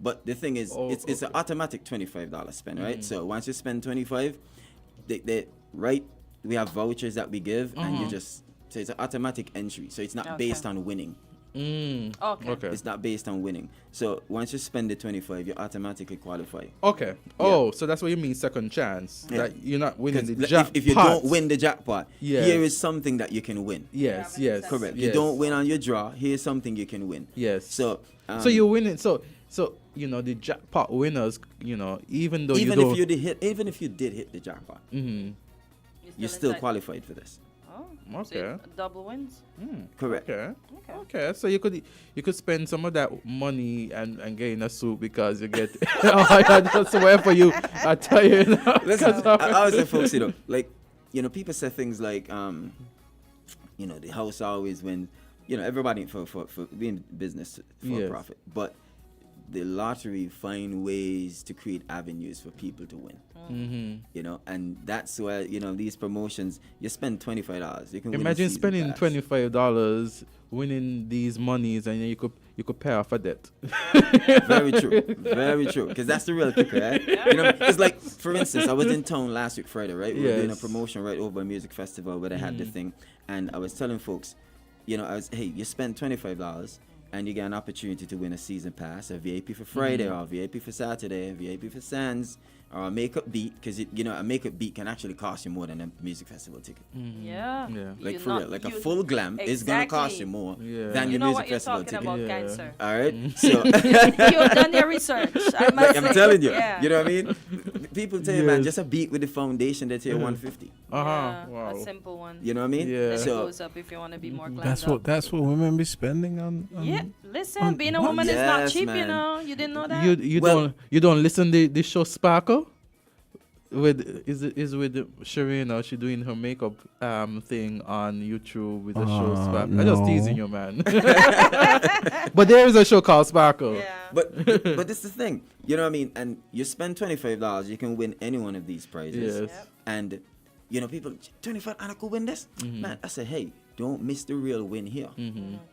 But the thing is, Oh, it's an automatic $25 spend, right? So once you spend 25, we have vouchers that we give, and you just so it's an automatic entry. So it's not Okay. based on winning. Okay. Okay. It's not based on winning. So once you spend the 25, you automatically qualify. Okay. Oh, so that's what you mean, second chance. Yeah. That you're not winning the 'Cause jackpot. if you don't win the jackpot, Yes. here is something that you can win. Yes, Yeah, yes. Correct. Yes. You don't win on your draw. Here's something you can win. Yes. So So you win it. So you know the jackpot winners. You know, even though even you don't. even if you did hit the jackpot, Mhm. you're still inside- qualified for this. Oh, so Okay. double wins. Correct. Okay. Okay. Okay. So you could spend some of that money and get in a suit because you get. Oh, I just swear for you. I tell you. Now, Listen, I always say, folks, like, people say things like, the house always wins. Everybody for being business for Yes. profit, but the lottery find ways to create avenues for people to win. And that's why these promotions. You spend $25, you can win a Imagine season spending pass. $25, winning these monies, and then you could pay off a debt. Very true, very true. Because that's the real kicker, right? It's like, for instance, I was in town last week Friday, right? We were doing a Yes. promotion right over a music festival where they had the thing, and I was telling folks, hey, you spend $25. And you get an opportunity to win a season pass, a VIP for Friday, or a VIP for Saturday, a VIP for Sands, or a makeup beat, because a makeup beat can actually cost you more than a music festival ticket. Yeah. Yeah. Like You're for not- real, like a you- full glam is gonna cost Exactly. you more Yeah. than You your know music what you're festival talking ticket. about, Yeah. kind sir. All right, so You've done your research. I must I'm say. telling you, Yeah. you know what I mean? People tell you, man, Yes. just a beat with the foundation, they tell you 150. Uh-huh. Yeah, Wow. a simple one. You know what I mean? Yeah. Then it So goes up if you want to be more glammed That's up. what women be spending on. Yeah, listen, being a woman is Yes, not cheap, man. You didn't know that? You don't listen to the show Sparkle? Is with Sharina, she doing her makeup thing on YouTube with the show Sparkle. I'm just no. teasing you, man. But there is a show called Sparkle. Yeah. But this is the thing, you know what I mean? And you spend $25, you can win any one of these prizes. Yes. Yep. And people, 25, and I could win this, man. I said, hey, don't miss the real win here.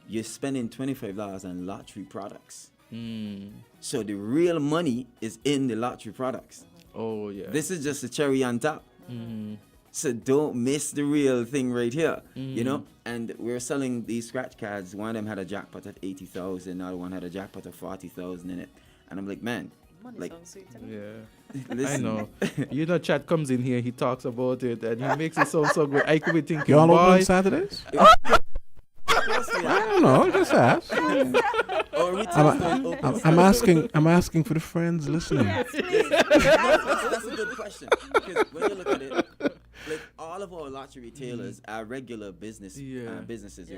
You're spending $25 on lottery products. So the real money is in the lottery products. Oh yeah. This is just a cherry on top. So don't miss the real thing right here, And we're selling these scratch cards. One of them had a jackpot of 80,000. Another one had a jackpot of 40,000 in it. And I'm like, man, Money like, sounds sweet to me. Yeah. I listen. know. Chad comes in here, he talks about it, and he makes it so good. I could be thinking, Y'all boy, open Saturdays? I don't know. Just ask. I'm asking for the friends listening. That's a good question. Because when you look at it, like all of our lottery retailers are regular businesses you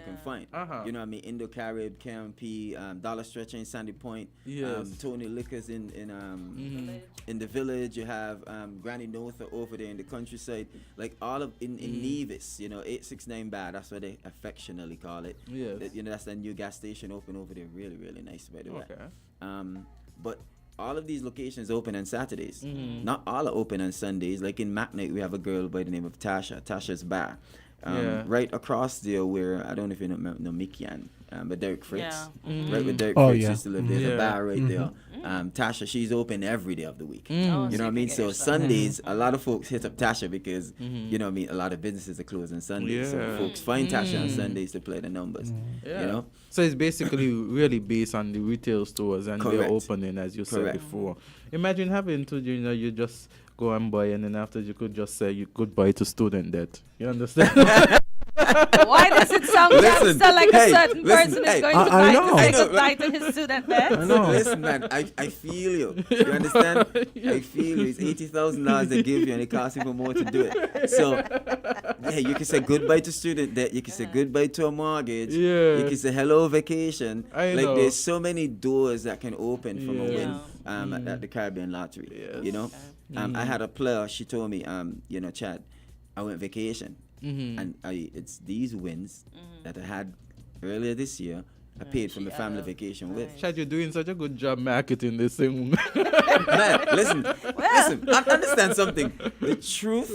can find. You know what I mean? Indo-Carib, KMP, Dollar Stretcher in Sandy Point, Tony Liquors in the village. You have Granny Notha over there in the countryside. Like all of in Nevis, 869 Bar. That's what they affectionately call it. Yes. That's the new gas station open over there. Really, really nice, by the way. Okay. But all of these locations open on Saturdays. Not all are open on Sundays. Like in McNight, we have a girl by the name of Tasha's Bar. Right across there where, I don't know if you know Mickey but Derek Fritz. Right where Derek Fritz used to live. There's a bar right there. Tasha, she's open every day of the week. Oh, You know what I you mean? can get So your stuff. Sundays, a lot of folks hit up Tasha because, you know what I mean, a lot of businesses are closed on Sundays. So Yeah. folks find Tasha on Sundays to play the numbers. Yeah. You know? So it's basically really based on the retail stores and their Correct. opening, as you said Correct. before. Imagine having to, you just go and buy, and then after you could just say you goodbye to student debt. You understand? Why does it sound Listen, gangster like hey, a certain listen, person hey, is going I to buy know. to I say know, goodbye to his student debt? I know. Listen, man, I feel you. You understand? I feel you. It's $80,000 they give you, and it costs even more to do it. So, hey, you can say goodbye to student debt. You can say goodbye to a mortgage. Yeah. You can say hello vacation. I like know. there's so many doors that can open from a win Yeah. at the Caribbean Lottery. Yes. You know, I had a player. She told me, you know, Chad, I went vacation, and it's these wins that I had earlier this year. I paid for my family vacation with. Chad, you're doing such a good job marketing this thing. Man, listen, I understand something. The truth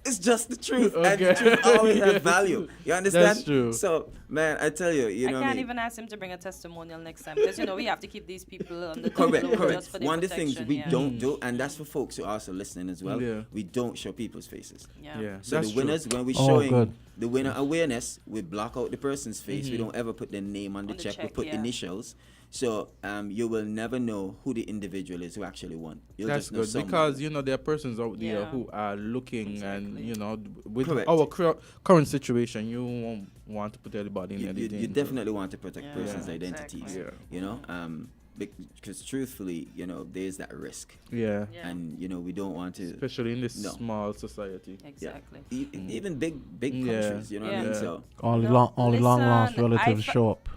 is just the truth, and the truth always has value. You understand? That's true. So, man, I tell you, you I know, can't even ask him to bring a testimonial next time because we have to keep these people on the Correct. just for their One of the things protection, we yeah. don't do, and that's for folks who are also listening as well. Yeah. We don't show people's faces. Yeah. So that's the winners, when we're Oh, showing good. the winner awareness, we block out the person's face. We don't ever put their name on the check. We put yeah. initials. So you will never know who the individual is who actually won. You'll That's just know good someone. because there are persons out there Yeah. who are looking and with Correct. our current situation, you won't want to put anybody in you anything. definitely want to protect Yeah. persons' Yeah. identities. Exactly. Yeah. You know, because truthfully, there's that risk, Yeah. Yeah. and we don't want to. Especially in this No. small society. Exactly. Even big Yeah. countries, you know what I mean. Yeah. So Only No, long lost listen, relatives I show up.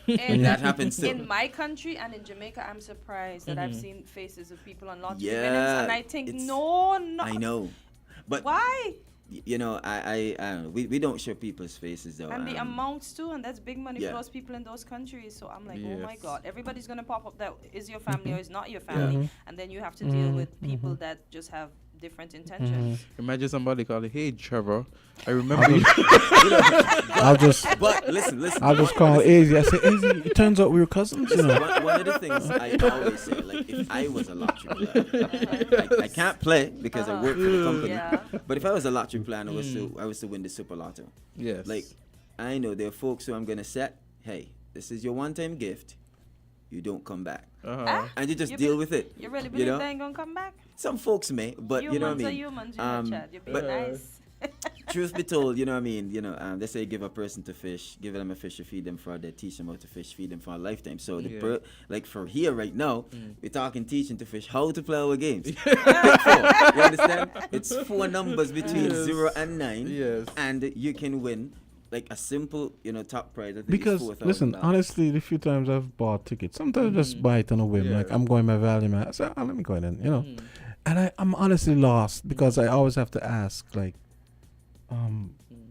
that happens too. In my country and in Jamaica, I'm surprised that I've seen faces of people on lottery Yeah, winnings, and I think it's- no, I know, but why? I don't know. We don't show people's faces though. And the amounts too, and that's big money yeah. for those people in those countries. So I'm like, oh my Yes. God, everybody's gonna pop up that is your family or is not your family, and then you have to deal with people that just have different intentions. Imagine somebody calling, "Hey, Trevor, I remember you." I'll just But listen. I'll just call Izzy. I say, Izzy, it turns out we were cousins. One of the things I always say, like, if I was a lottery player, I can't play because I work for the company. Yeah. But if I was a lottery player, and I was to win the Super Lotto. Yes. Like, I know there are folks who I'm gonna set. Hey, this is your one-time gift. You don't come back, and you just You deal be- with it. You really believe know? they ain't gonna come back? Some folks may, but you know what I mean. Humans are humans, Chad. You're being but nice. truth be told, you know what I mean. They say give a person to fish, give them a fish to feed them for a day, teach them how to fish, feed them for a lifetime. So like for here right now, we're talking teaching to fish how to play our games. Pick 4, you understand? It's 4 numbers between 0 and 9, Yes. and you can win like a simple, top prize. I think Because it's $4,000. listen, honestly, the few times I've bought tickets, sometimes I just buy it on a whim. Yeah. Like I'm going my value man. I say, let me go in, And I'm honestly lost because I always have to ask, like,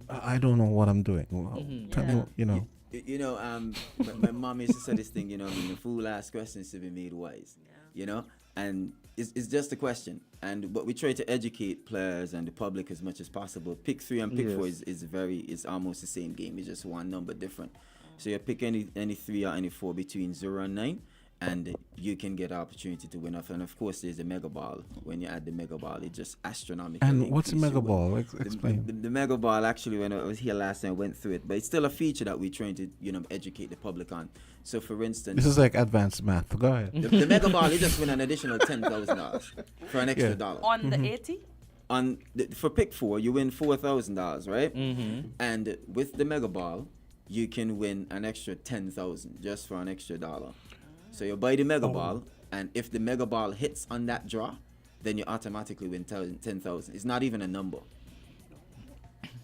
I don't know what I'm doing. Well, tell me, my mom used to say this thing, a fool asks questions to be made wise, and it's just a question. But we try to educate players and the public as much as possible. Pick 3 and pick 4 is almost the same game. It's just one number different. So you pick any 3 or any 4 between 0 and 9, and you can get an opportunity to win off. And of course, there's a mega ball. When you add the mega ball, it just astronomical. And what's a mega ball? Explain. The mega ball, actually, when I was here last time, I went through it, but it's still a feature that we're trying to, educate the public on. So, for instance, This is like advanced math. Go ahead. the mega ball, you just win an additional $10,000 for an extra dollar. On the 80? For pick 4, you win $4,000, right? And with the mega ball, you can win an extra $10,000 just for an extra dollar. So you buy the mega ball, and if the mega ball hits on that draw, then you automatically win 10,000. It's not even a number.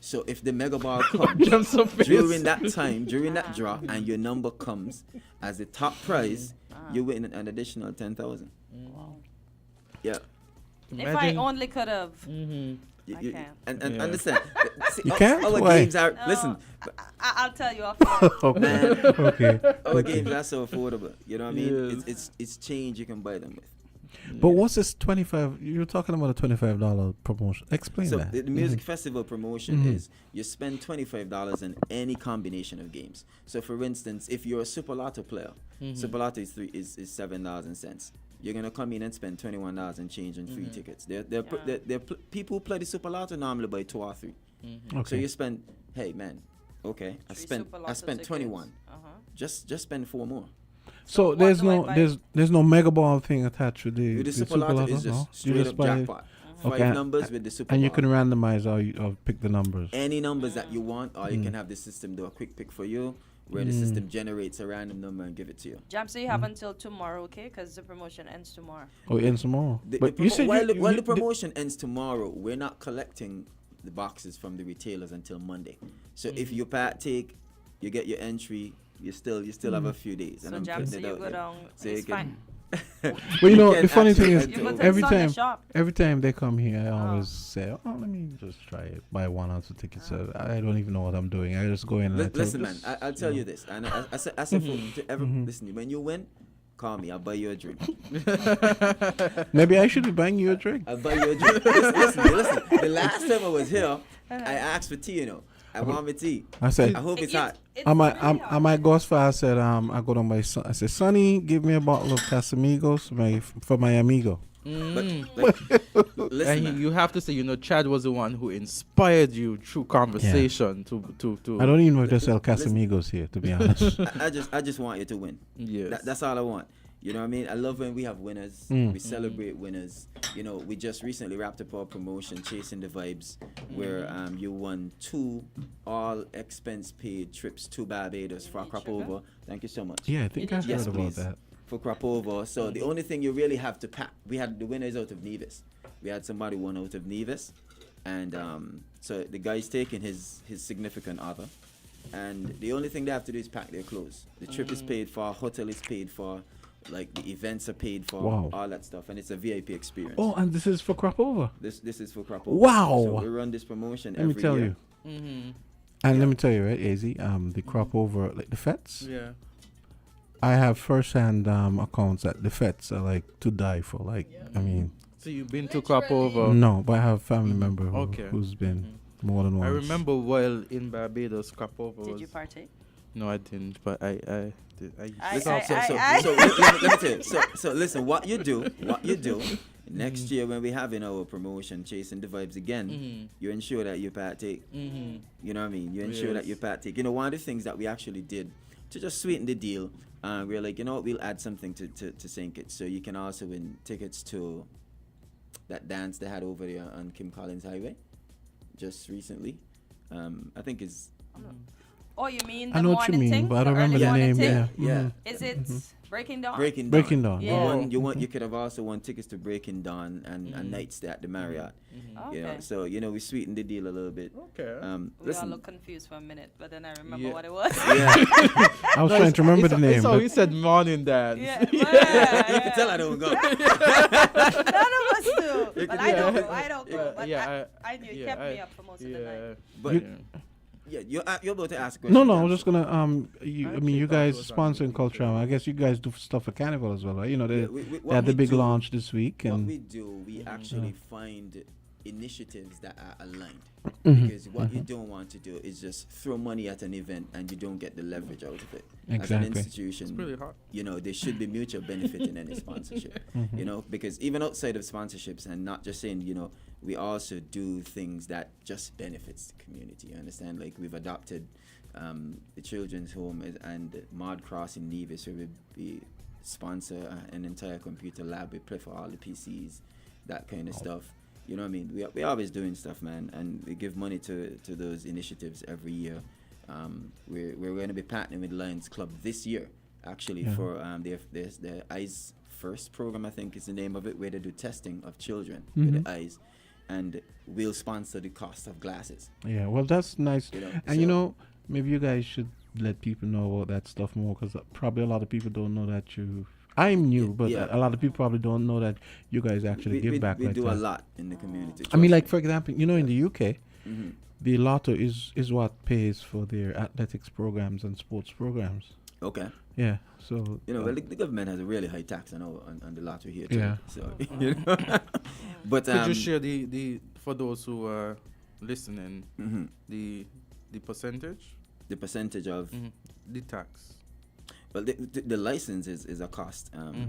So if the mega ball comes during that draw, and your number comes as the top prize, you win an additional 10,000. Wow. Yeah. If I only could have. I You, can't. and understand. See, You can't? Our Why? games are listen. I'll tell you after. Man, Okay. our games are so affordable. You know what I mean? It's change you can buy them with. But what's this 25? You're talking about a $25 promotion. Explain So that. the music festival promotion is you spend $25 in any combination of games. So for instance, if you're a Super Lotto player, Super Lotto is $7.00. You're gonna come in and spend $21 and change on free tickets. They're people who play the Super Lotto normally buy 2 or 3. Okay. So you spend, hey man, okay, I spent tickets. 21. Just spend 4 more. So what there's do I no buy? there's no mega ball thing attached with the With the Super Lotto is just no? You straight up buy it. jackpot. 5 numbers with the super And you bar. can randomize or pick the numbers. Any numbers that you want, or you can have the system do a quick pick for you, where the system generates a random number and give it to you. Jam, so you have until tomorrow, okay? Because the promotion ends tomorrow. Oh, it ends tomorrow. But you said while the promotion ends tomorrow, we're not collecting the boxes from the retailers until Monday. So if you partake, you get your entry. You still have a few days. So Jam, so you go down. So It's fine. Well, you know, the funny thing is, You go to every the Sunday time, shop. every time they come here, I always say, "Oh, let me just try it. Buy 1 or 2 tickets." So I don't even know what I'm doing. I just go in and Listen, man. I'll tell you this, and I said to ever listen. When you win, call me. I'll buy you a drink. Maybe I should be buying you a drink. I'll buy you a drink. Listen. The last time I was here, I asked for tea. You know, I want my tea. I said, I hope it's hot. I might go as far. I said, I go to my son. I said, Sonny, give me a bottle of Casamigos for my amigo. Listen, And you have to say, Chad was the one who inspired you through conversation to I don't even know if they sell Casamigos here, to be honest. I just want you to win. Yes. That's all I want. You know what I mean? I love when we have winners. We celebrate winners. We just recently wrapped up our promotion, Chasing the Vibes, where you won 2 all expense paid trips to Barbados for crop over. Thank you so much. Yeah, I think I Yes, heard about please. that. For crop over. So the only thing you really have to pack, we had the winners out of Nevis. We had somebody won out of Nevis. And so the guy's taking his significant other. And the only thing they have to do is pack their clothes. The trip is paid for, hotel is paid for, like the events are paid for, all that stuff, and it's a VIP experience. Oh, and this is for crop over. This is for crop over. Wow. So we run this promotion Let me every tell year. you. And let me tell you, right, AZ, the crop over, like the fets. Yeah. I have first-hand accounts that the fets are like to die for. Like, I mean. So you've been to crop over? No, but I have a family member Okay. who's been more than once. I remember while in Barbados, crop over Did was. you partake? No, I didn't, but I did. So let me tell you. So listen, what you do next year when we having our promotion, Chasing the Vibes again, you ensure that you partake. You know what I mean? You ensure that you partake. One of the things that we actually did to just sweeten the deal, we're like, we'll add something to sync it. So you can also win tickets to that dance they had over there on Kim Collins Highway just recently. I think it's... Oh, you mean I the know what you morning mean, thing? but I don't The remember early the morning name. thing? Yeah. Is it Breaking Dawn? Breaking Dawn. Yeah. You could have also won tickets to Breaking Dawn and night stay at the Marriott. Okay. So we sweetened the deal a little bit. Okay. We all Listen. look confused for a minute, but then I remember what it was. Yeah. I was trying to remember the name. So but he said morning dance. Yeah. You can tell I don't go. None of us do. But I don't go. But I knew it kept me up for most of the night. But you're about to ask a question. No, I was just gonna you guys sponsoring Culture. I guess you guys do stuff for Carnival as well, right? They had the big launch this week, What and we do, we actually find initiatives that are aligned. Mhm. Because what you don't want to do is just throw money at an event and you don't get the leverage out of it. As an Exactly. institution, It's pretty hard. there should be mutual benefit in any sponsorship. Because even outside of sponsorships, and not just saying, we also do things that just benefits the community. You understand? Like we've adopted the children's home and Mod Cross in Nevis, where we sponsor an entire computer lab. We pay for all the PCs, that kind of stuff. You know what I mean? We're always doing stuff, man, and we give money to those initiatives every year. We're going to be partnering with Lions Club this year, actually, for the Eyes First program, I think is the name of it, where they do testing of children with the eyes, and we'll sponsor the cost of glasses. yeah, well, that's nice. And so- maybe you guys should let people know about that stuff more, because probably a lot of people don't know that you. I'm new, but a lot of people probably don't know that you guys actually give back. We like do that. a lot in the community. I mean, trust like me. for example, in the UK, the lotto is what pays for their athletics programs and sports programs. Okay. Yeah. So Well, the government has a really high tax on the lottery here too. Yeah. So but Could you share the for those who are listening the percentage? The percentage of the tax. Well, the license is a cost. Let me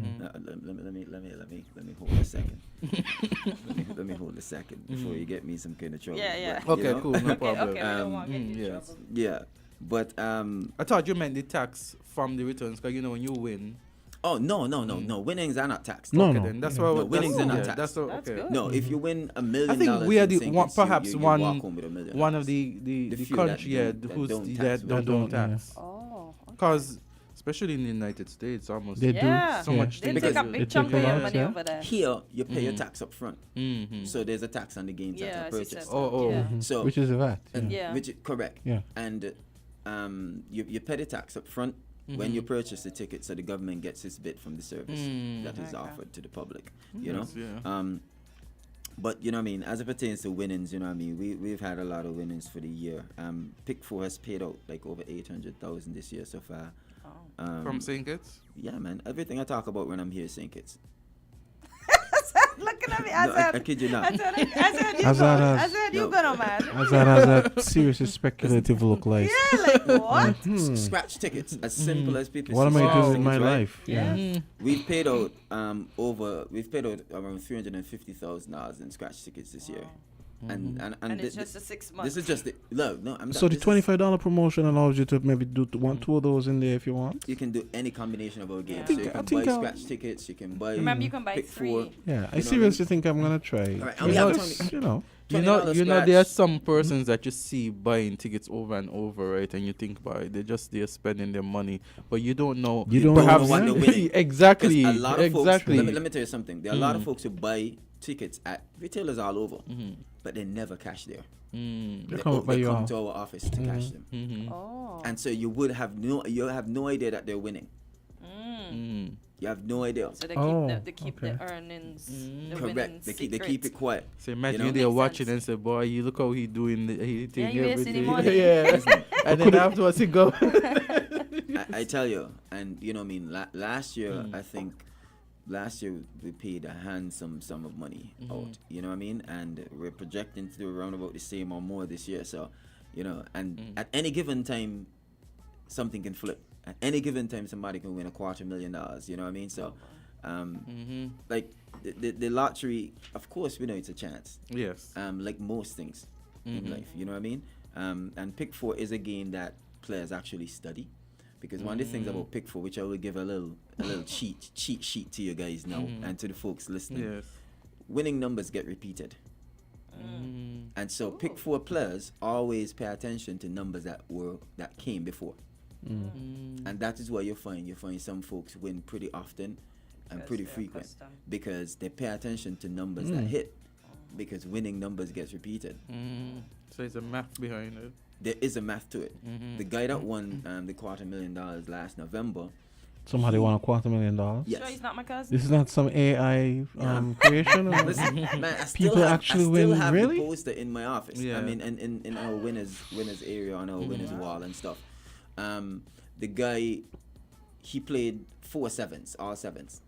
hold a second. let me hold a second before you get me some kind of trouble. Yeah. But, Okay, cool, no problem. Okay, we don't want to get you in yes. trouble. Yeah, but I thought you meant the tax from the returns, because when you win, Oh no. Winnings are not taxed. No, Okay, no. then that's yeah. why No, winnings are not yeah, taxed. that's what, That's okay. good. No, if you win $1 million, I think we are in the St. one, Kitts, perhaps you one walk home with $1 million. one of the The few country that who's don't that tax, don't yeah. tax. Oh, okay. Because especially in the United States, almost They Yeah. do. so yeah. much They things. take a Because big they chunk take of a your lot, money yeah. over there. Here, you pay your tax up front. Mm-hmm. So there's a tax on the games Yeah, that I are see purchased. that. Oh. Yeah. So Which is the VAT. and Yeah. which is correct. Yeah. And you pay the tax up front when you purchase the ticket, so the government gets its bit from the service that is Okay. offered to the public. You know. Yes, yeah. But you know what I mean, as it pertains to winnings, you know what I mean, we've had a lot of winnings for the year. Pick 4 has paid out like over 800,000 this year so far. From St. Kitts? Yeah, man. Everything I talk about when I'm here is St. Kitts. Looking at me, No, I kid you not. I said, you Azard go. has- I said, you No. go, no, man. Azard has that seriously speculative look like. Yeah, like what? Scratch tickets, as simple as people. What am see I scratch doing in my tickets, right? life? Yeah. We've paid out we've paid out around $350,000 in scratch tickets this year, and And it's just a 6 months. this is just the look. No, I'm So the this is- $25 promotion allows you to maybe do two of those in there if you want. You can do any combination of our games. Yeah. So you I can think buy I'll- scratch tickets. You can buy. Remember, you can buy pick 3. 4. Yeah, I You know what I seriously think I'm gonna try. Alright, You and know, we have just, you know. You know, $20 there are scratch. some persons that you see buying tickets over and over, right? And you think, boy, they're just there spending their money, but you don't know. You don't perhaps know what they're winning. exactly, 'Cause a lot of exactly. folks, let me tell you something. There are a lot of folks who buy tickets at retailers all over, but they never cash there. Mm. They come up by they your come to our office to cash them, Oh. and so you have no idea that they're winning. Mm. You have no idea. So they keep okay. the earnings, the Correct. winnings They keep secret. it quiet. So imagine You know? they're Makes watching sense. and say, "Boy, you look how he doing. He taking you ain't see the everything." money. Yeah. And then afterwards he go. I tell you, and you know what I mean. Last year, I think, last year we paid a handsome sum of money out. You know what I mean, and we're projecting to do around about the same or more this year. So, you know, and at any given time, something can flip. At any given time, somebody can win $250,000. You know what I mean? So, like the lottery, of course, we know it's a chance. Yes. Like most things in life, you know what I mean? And Pick 4 is a game that players actually study, because one of the things about Pick 4, which I will give a little cheat sheet to you guys now and to the folks listening, Yes. winning numbers get repeated. And so Pick 4 players always pay attention to numbers that came before. And that is why you find some folks win pretty often and Because pretty they're frequent, accustomed. because they pay attention to numbers that hit, because winning numbers gets repeated. So it's a math behind it. There is a math to it. The guy that won the $250,000 last November, Somebody won $250,000. yes. Sure, he's not my cousin. This is not some AI creation. Or Listen, man, I People still have, actually I still win, have really? the poster in my office. Yeah. I mean, in our winners area, on our winners wall and stuff. The guy, he played 4 sevens, all sevens,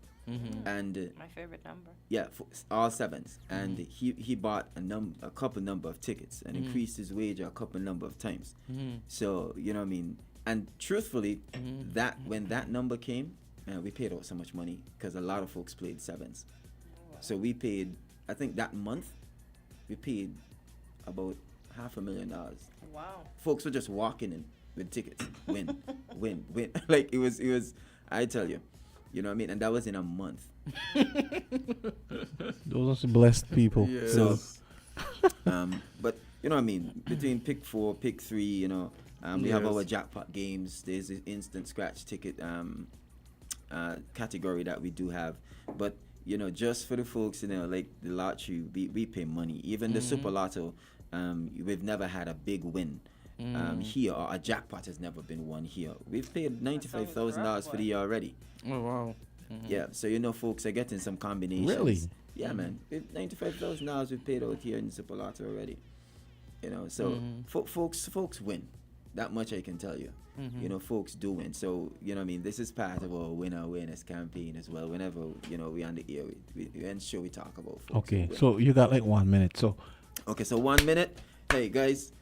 and My favorite number. yeah, all sevens, and he bought a couple number of tickets and increased his wager a couple number of times. So you know what I mean. And truthfully, that when that number came, we paid out so much money because a lot of folks played sevens. So we paid, I think that month, we paid about $500,000. Wow. Folks were just walking in with tickets, win. Like it was. I tell you, you know what I mean. And that was in a month. those are blessed people. Yeah. So, but you know what I mean. Between Pick 4, Pick 3, you know, we have Yes. our jackpot games. There's an instant scratch ticket category that we do have, but you know, just for the folks, you know, like the lottery, we pay money. Even the Super Lotto, we've never had a big win here, or a jackpot has never been won here. We've paid $95,000 for the year already. Oh wow. Yeah, so you know, folks are getting some combinations. Really? Yeah, man. $95,000 we've paid out here in Super Lotto already. You know, so folks win. That much I can tell you. You know, folks do win. So, you know what I mean, this is part of our winner awareness campaign as well. Whenever, you know, we're on the air, we ensure we talk about folks. Okay, who win. so you got like 1 minute. So Okay, so 1 minute. Hey, guys,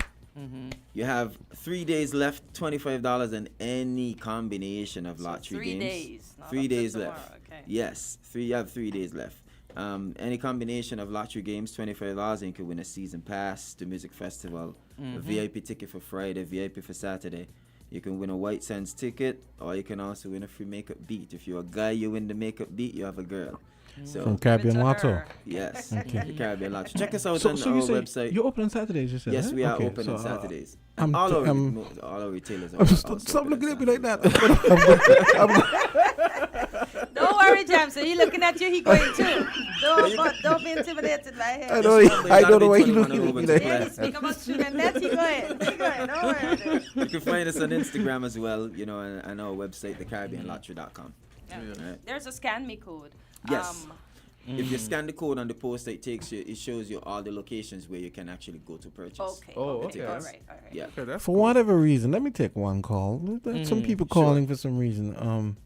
you have 3 days left, $25 in any combination of So lottery 3 games. days. Not 3 up to days tomorrow, left. Okay. Yes, you have 3 days left. Any combination of lottery games, $25, and you could win a season pass to music festival, a VIP ticket for Friday, VIP for Saturday. You can win a White Sands ticket, or you can also win a free makeup beat. If you're a guy, you win the makeup beat, you have a girl. So From Caribbean Lotto. Yes, Okay. the Caribbean Lotto. Check us out on So our you say website. you're open on Saturdays, you said? Yes, eh? we are Okay, open so, on Saturdays. I'm all t- our I'm- all our retailers are Stop also looking open at me on like that. Don't worry, Jamson. He looking at you. He going too. Don't be intimidated by him. I don't know why you looking at me like Yeah, he that. speak about sugar net. He going. He going. Don't worry. You can find us on Instagram as well, you know, and our website, thecaribbeanlottery.com. Yeah. Right. There's a scan me code. Yes. If you scan the code on the poster, it shows you all the locations where you can actually go to purchase. Okay. Oh, okay. okay. All right. Yeah. Okay, that's For cool. whatever reason, let me take one call. There's some people calling for some reason. Hold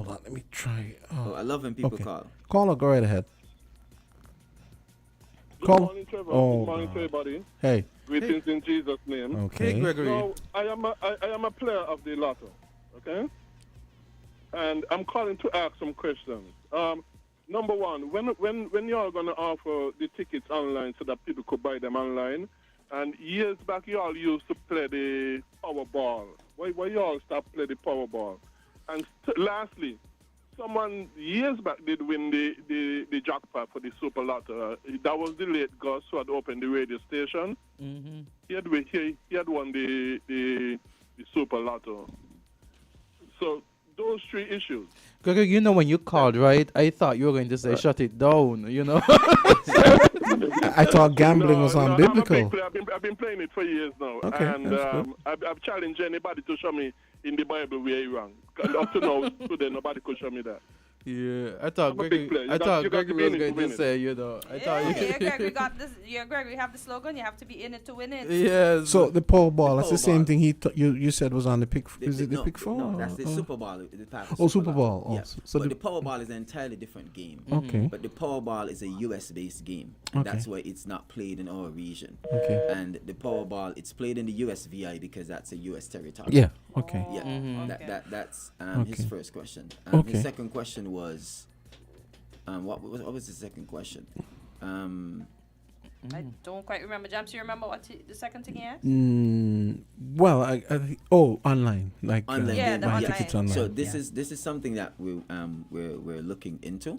on, let me try. Oh, I love when people okay. call. Caller, go right ahead. Good Call. morning, Trevor. Oh, Good morning to everybody. Hey. Greetings in Jesus' name. Okay. Hey, Gregory. So I am a player of the lotto, okay? And I'm calling to ask some questions. Number one, when y'all gonna offer the tickets online so that people could buy them online? And years back, y'all used to play the Powerball. Why y'all stop play the Powerball? And lastly, someone years back did win the jackpot for the Super Lotto. That was the late Gus who had opened the radio station. Mm-hmm. He had won the Super Lotto. So those three issues. Gregory, you know when you called, right? I thought you were going to say shut it down, you know? I thought gambling was I'm a unbiblical. big player. I've been playing it for years now. Okay, And that's good. I've challenged anybody to show me in the Bible where he wrong. Up to now, today, nobody could show me that. Yeah, I thought I'm a big Gregory, player. You got to be Gregory was in it to going win to it. say, you know. I thought Yeah, Gregory got this. Yeah, Gregory have the slogan. You have to be in it to win it. Yes. So the Powerball, that's the same Powerball. thing you said was on the pick. Is it the no, pick four? No, that's the or- Super Bowl. The type of Oh, Super Super Lotto. Bowl. Oh, Yeah. so but the- the Powerball is an entirely different game. Okay. But the Powerball is a US-based game. And Okay. that's why it's not played in our region. Okay. And the Powerball, it's played in the USVI because that's a US territory. Yeah. Okay. Yeah. Okay. That's his Okay. first question. Okay. His second question was, what was the second question? I don't quite remember. James, you remember what the second thing he asked? Well, I think, online, like Online Yeah, the buying online. tickets online. So this is something that we're looking into,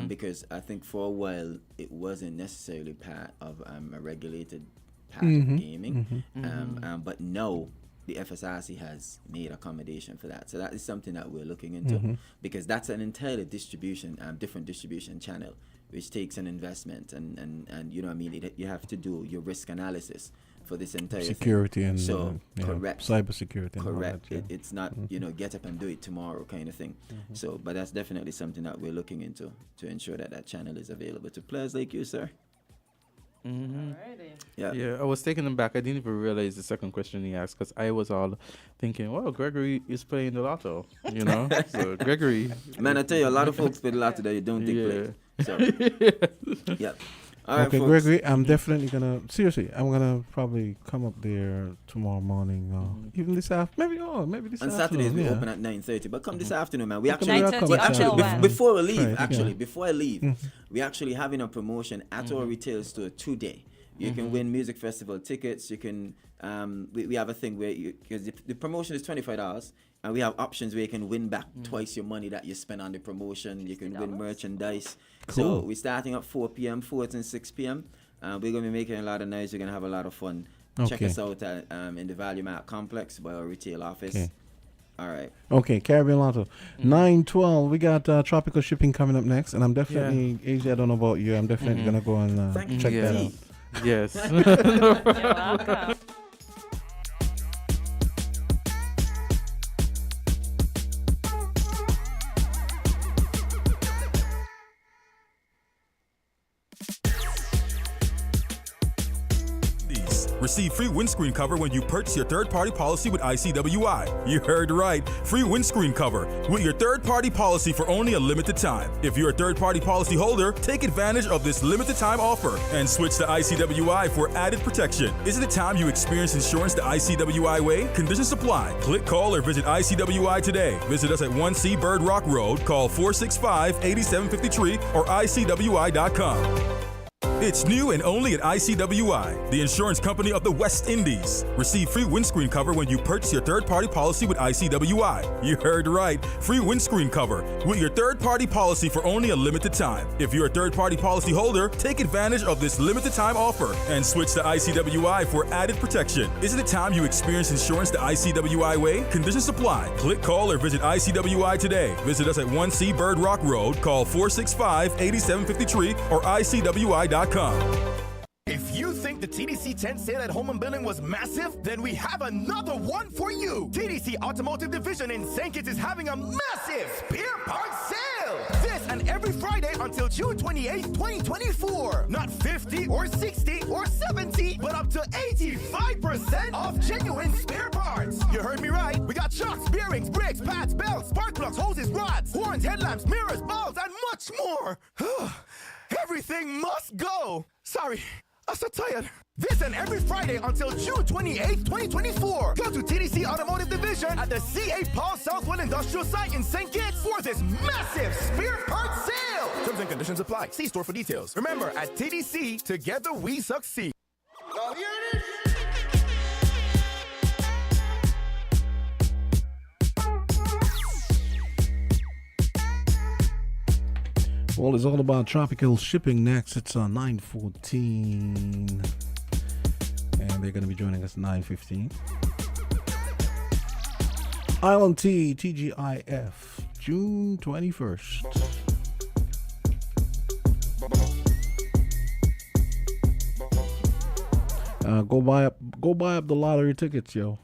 because I think for a while it wasn't necessarily part of a regulated part of gaming, but now the FSRC has made accommodation for that. So that is something that we're looking into, because that's an entirely different distribution channel, which takes an investment and you know what I mean, you have to do your risk analysis for this entire security thing. and So correct, cyber security. And correct. All that, yeah. It's not get up and do it tomorrow kind of thing. So, but that's definitely something that we're looking into to ensure that channel is available to players like you, sir. Alrighty. Yeah. Yeah, I was taking him back. I didn't even realize the second question he asked because I was all thinking, well, Gregory is playing the lotto, you know? So, Gregory. Man, I tell you, a lot of folks play the lotto that you don't think play. So, yeah. All right, Okay, folks. Gregory, I'm definitely gonna I'm gonna probably come up there tomorrow morning, even this afternoon. Maybe this On afternoon. Saturdays we yeah. open at 9:30, but come this afternoon, man. We Okay, actually, we'll come Well, at until 10. when? before we leave, Right, actually, yeah. before I leave, we're actually having a promotion at our retail store today. You can win music festival tickets. You can, we have a thing where because the promotion is $25, and we have options where you can win back twice your money that you spend on the promotion. You can win merchandise. So Cool. we're starting at 4 p.m., 4 and 6 p.m. We're going to be making a lot of noise. We're going to have a lot of fun. Check Okay. us out at, in the Value Mart Complex by our retail office. Okay. All right. Okay, Caribbean Lotto. 9:12. We got tropical shipping coming up next, and I'm definitely Asia. I don't know about you. I'm definitely gonna go and Thank check you. that out. Yes. You're welcome. Receive free windscreen cover when you purchase your third-party policy with ICWI. You heard right. Free windscreen cover with your third-party policy for only a limited time. If you're a third-party policy holder, take advantage of this limited time offer and switch to ICWI for added protection. Isn't it time you experience insurance the ICWI way? Conditions apply. Click, call, or visit ICWI today. Visit us at 1C Bird Rock Road. Call 465-8753 or ICWI.com. It's new and only at ICWI, the insurance company of the West Indies. Receive free windscreen cover when you purchase your third-party policy with ICWI. You heard right. Free windscreen cover with your third-party policy for only a limited time. If you're a third-party policy holder, take advantage of this limited time offer and switch to ICWI for added protection. Isn't it time you experience insurance the ICWI way? Conditions apply. Click, call, or visit ICWI today. Visit us at 1C Bird Rock Road. Call 465-8753 or ICWI.com. If you think the TDC 10 sale at Home and Building was massive, then we have another one for you. TDC Automotive Division in St. Kitts is having a massive spare parts sale. This and every Friday until June 28, 2024. Not 50 or 60 or 70, but up to 85% off genuine spare parts. You heard me right. We got shocks, bearings, brakes, pads, belts, spark plugs, hoses, rods, horns, headlamps, mirrors, bulbs, and much more. Everything must go. Sorry, I'm so tired. This and every Friday until June 28, 2024. Go to TDC Automotive Division at the C.A. Paul Southwood Industrial Site in St. Kitts for this massive spare parts sale. Terms and conditions apply. See store for details. Remember, at TDC, together we succeed. Now here it is. Well, it's all about tropical shipping next. It's on 9:14. And they're going to be joining us 9:15. Island Tea, TGIF, June 21st. Go buy up the lottery tickets, yo.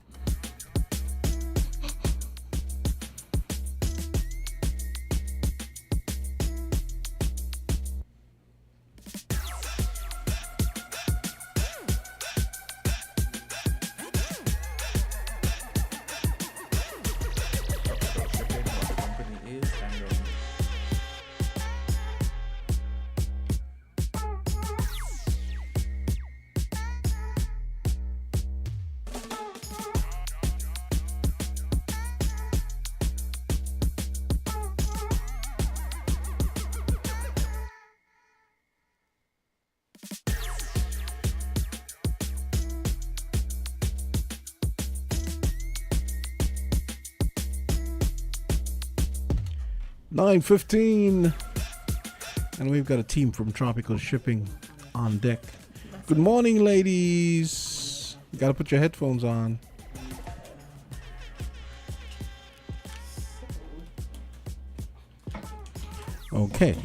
$9:15, and we've got a team from Tropical Shipping on deck. Good morning, ladies. You gotta put your headphones on. Okay.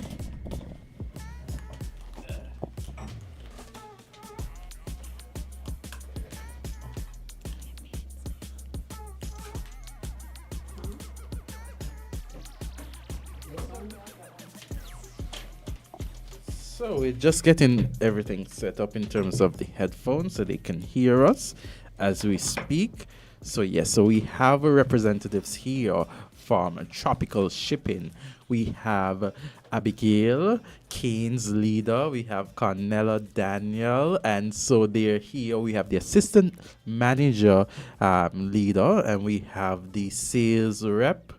So we're just getting everything set up in terms of the headphones so they can hear us as we speak. So yes, so we have representatives here from Tropical Shipping. We have Abigail, Kane's leader. We have Cornella Daniel, and so they're here. We have the assistant manager leader, and we have the sales rep.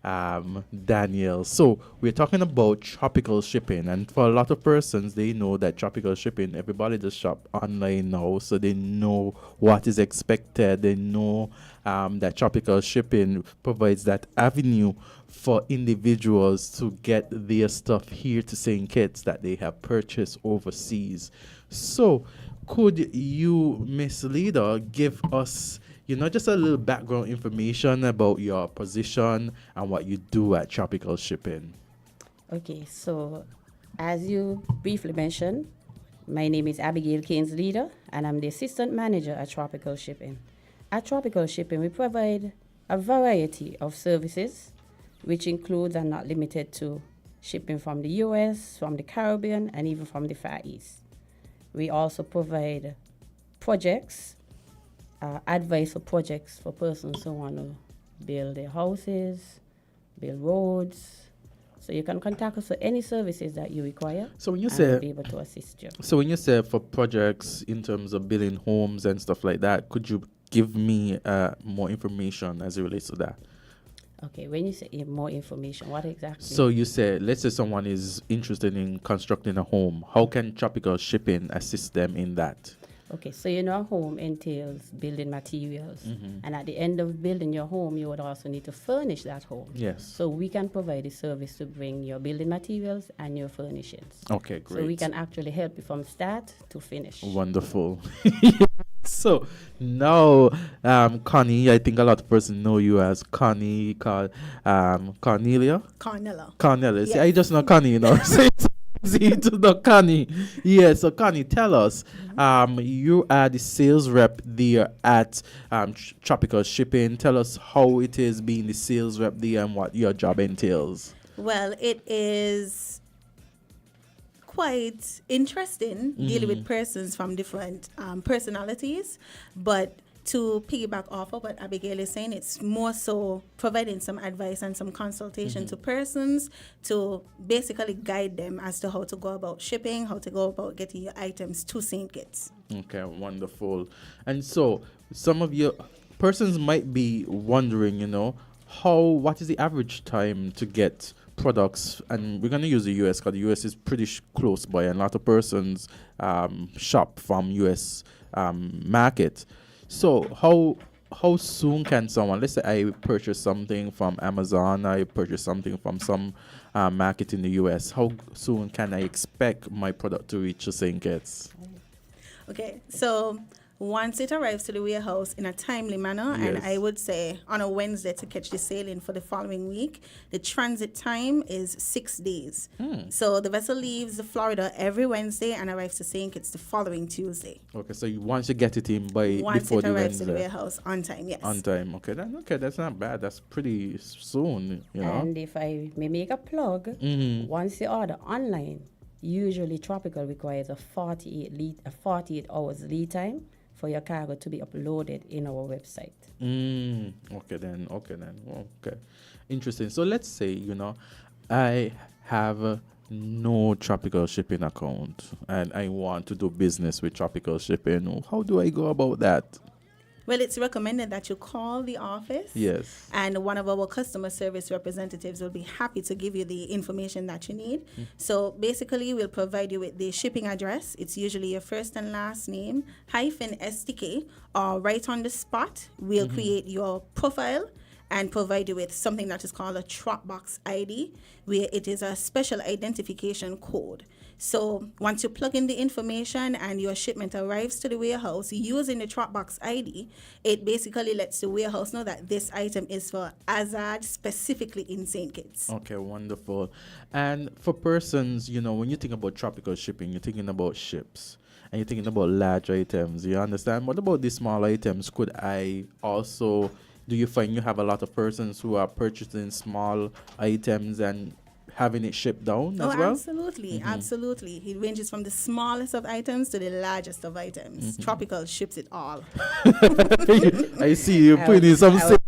Daniel. So we're talking about tropical shipping, and for a lot of persons, they know that tropical shipping, everybody just shop online now, so they know what is expected. They know that tropical shipping provides that avenue for individuals to get their stuff here to St. Kitts that they have purchased overseas. So could you, Miss Leader, give us just a little background information about your position and what you do at Tropical Shipping? Okay, so as you briefly mentioned, my name is Abigail Kane's leader, and I'm the assistant manager at Tropical Shipping. At Tropical Shipping, we provide a variety of services, which includes and not limited to shipping from the U.S., from the Caribbean, and even from the Far East. We also provide projects, advice for projects for persons who want to build their houses, build roads. So you can contact us for any services that you require. So when you and say we'll be able to assist you. So when you say for projects in terms of building homes and stuff like that, could you give me more information as it relates to that? Okay, when you say more information, what exactly? So you said, let's say someone is interested in constructing a home. How can Tropical Shipping assist them in that? Okay, so a home entails building materials. And at the end of building your home, you would also need to furnish that home. Yes. So we can provide a service to bring your building materials and your furnishings. Okay, great. So we can actually help you from start to finish. Wonderful. So now, Connie, I think a lot of persons know you as Connie, Cornelia? Cornelia. See, Yes. I just know Connie, Say it's easy to know Connie. Yeah, so Connie, tell us, you are the sales rep there at Tropical Shipping. Tell us how it is being the sales rep there and what your job entails. Well, it is quite interesting dealing with persons from different personalities, but to piggyback off of what Abigail is saying, it's more so providing some advice and some consultation to persons to basically guide them as to how to go about shipping, how to go about getting your items to St. Kitts. Okay, wonderful. And so some of your persons might be wondering, what is the average time to get products? And we're going to use the US because the US is pretty close by, and a lot of persons shop from US market. So how soon can someone, let's say I purchase something from Amazon, I purchase something from some market in the US, how soon can I expect my product to reach the St. Kitts? Okay, so once it arrives to the warehouse in a timely manner, and Yes. I would say on a Wednesday to catch the sailing for the following week, the transit time is 6 days. So the vessel leaves Florida every Wednesday and arrives to St. Kitts the following Tuesday. Okay, so once you get it in Once before it the arrives to the Wednesday. warehouse on time, yes. On time. Okay, that's not bad. That's pretty soon, And if I may make a plug, once you order online, usually Tropical requires a 48 hours lead time for your cargo to be uploaded in our website. Okay then. Okay. Interesting. So let's say, I have no Tropical Shipping account and I want to do business with Tropical Shipping. How do I go about that? Well, it's recommended that you call the office. Yes. And one of our customer service representatives will be happy to give you the information that you need. So basically, we'll provide you with the shipping address. It's usually your first and last name, -STK, or right on the spot, we'll create your profile and provide you with something that is called a Dropbox ID, where it is a special identification code. So once you plug in the information and your shipment arrives to the warehouse using the Dropbox ID, it basically lets the warehouse know that this item is for Azard, specifically in St. Kitts. Okay, wonderful. And for persons, when you think about Tropical Shipping, you're thinking about ships and you're thinking about large items. You understand? What about these small items? Could I also, do you find you have a lot of persons who are purchasing small items and having it shipped down as well? Absolutely, absolutely. It ranges from the smallest of items to the largest of items. Tropical ships it all. I see you putting in some. I was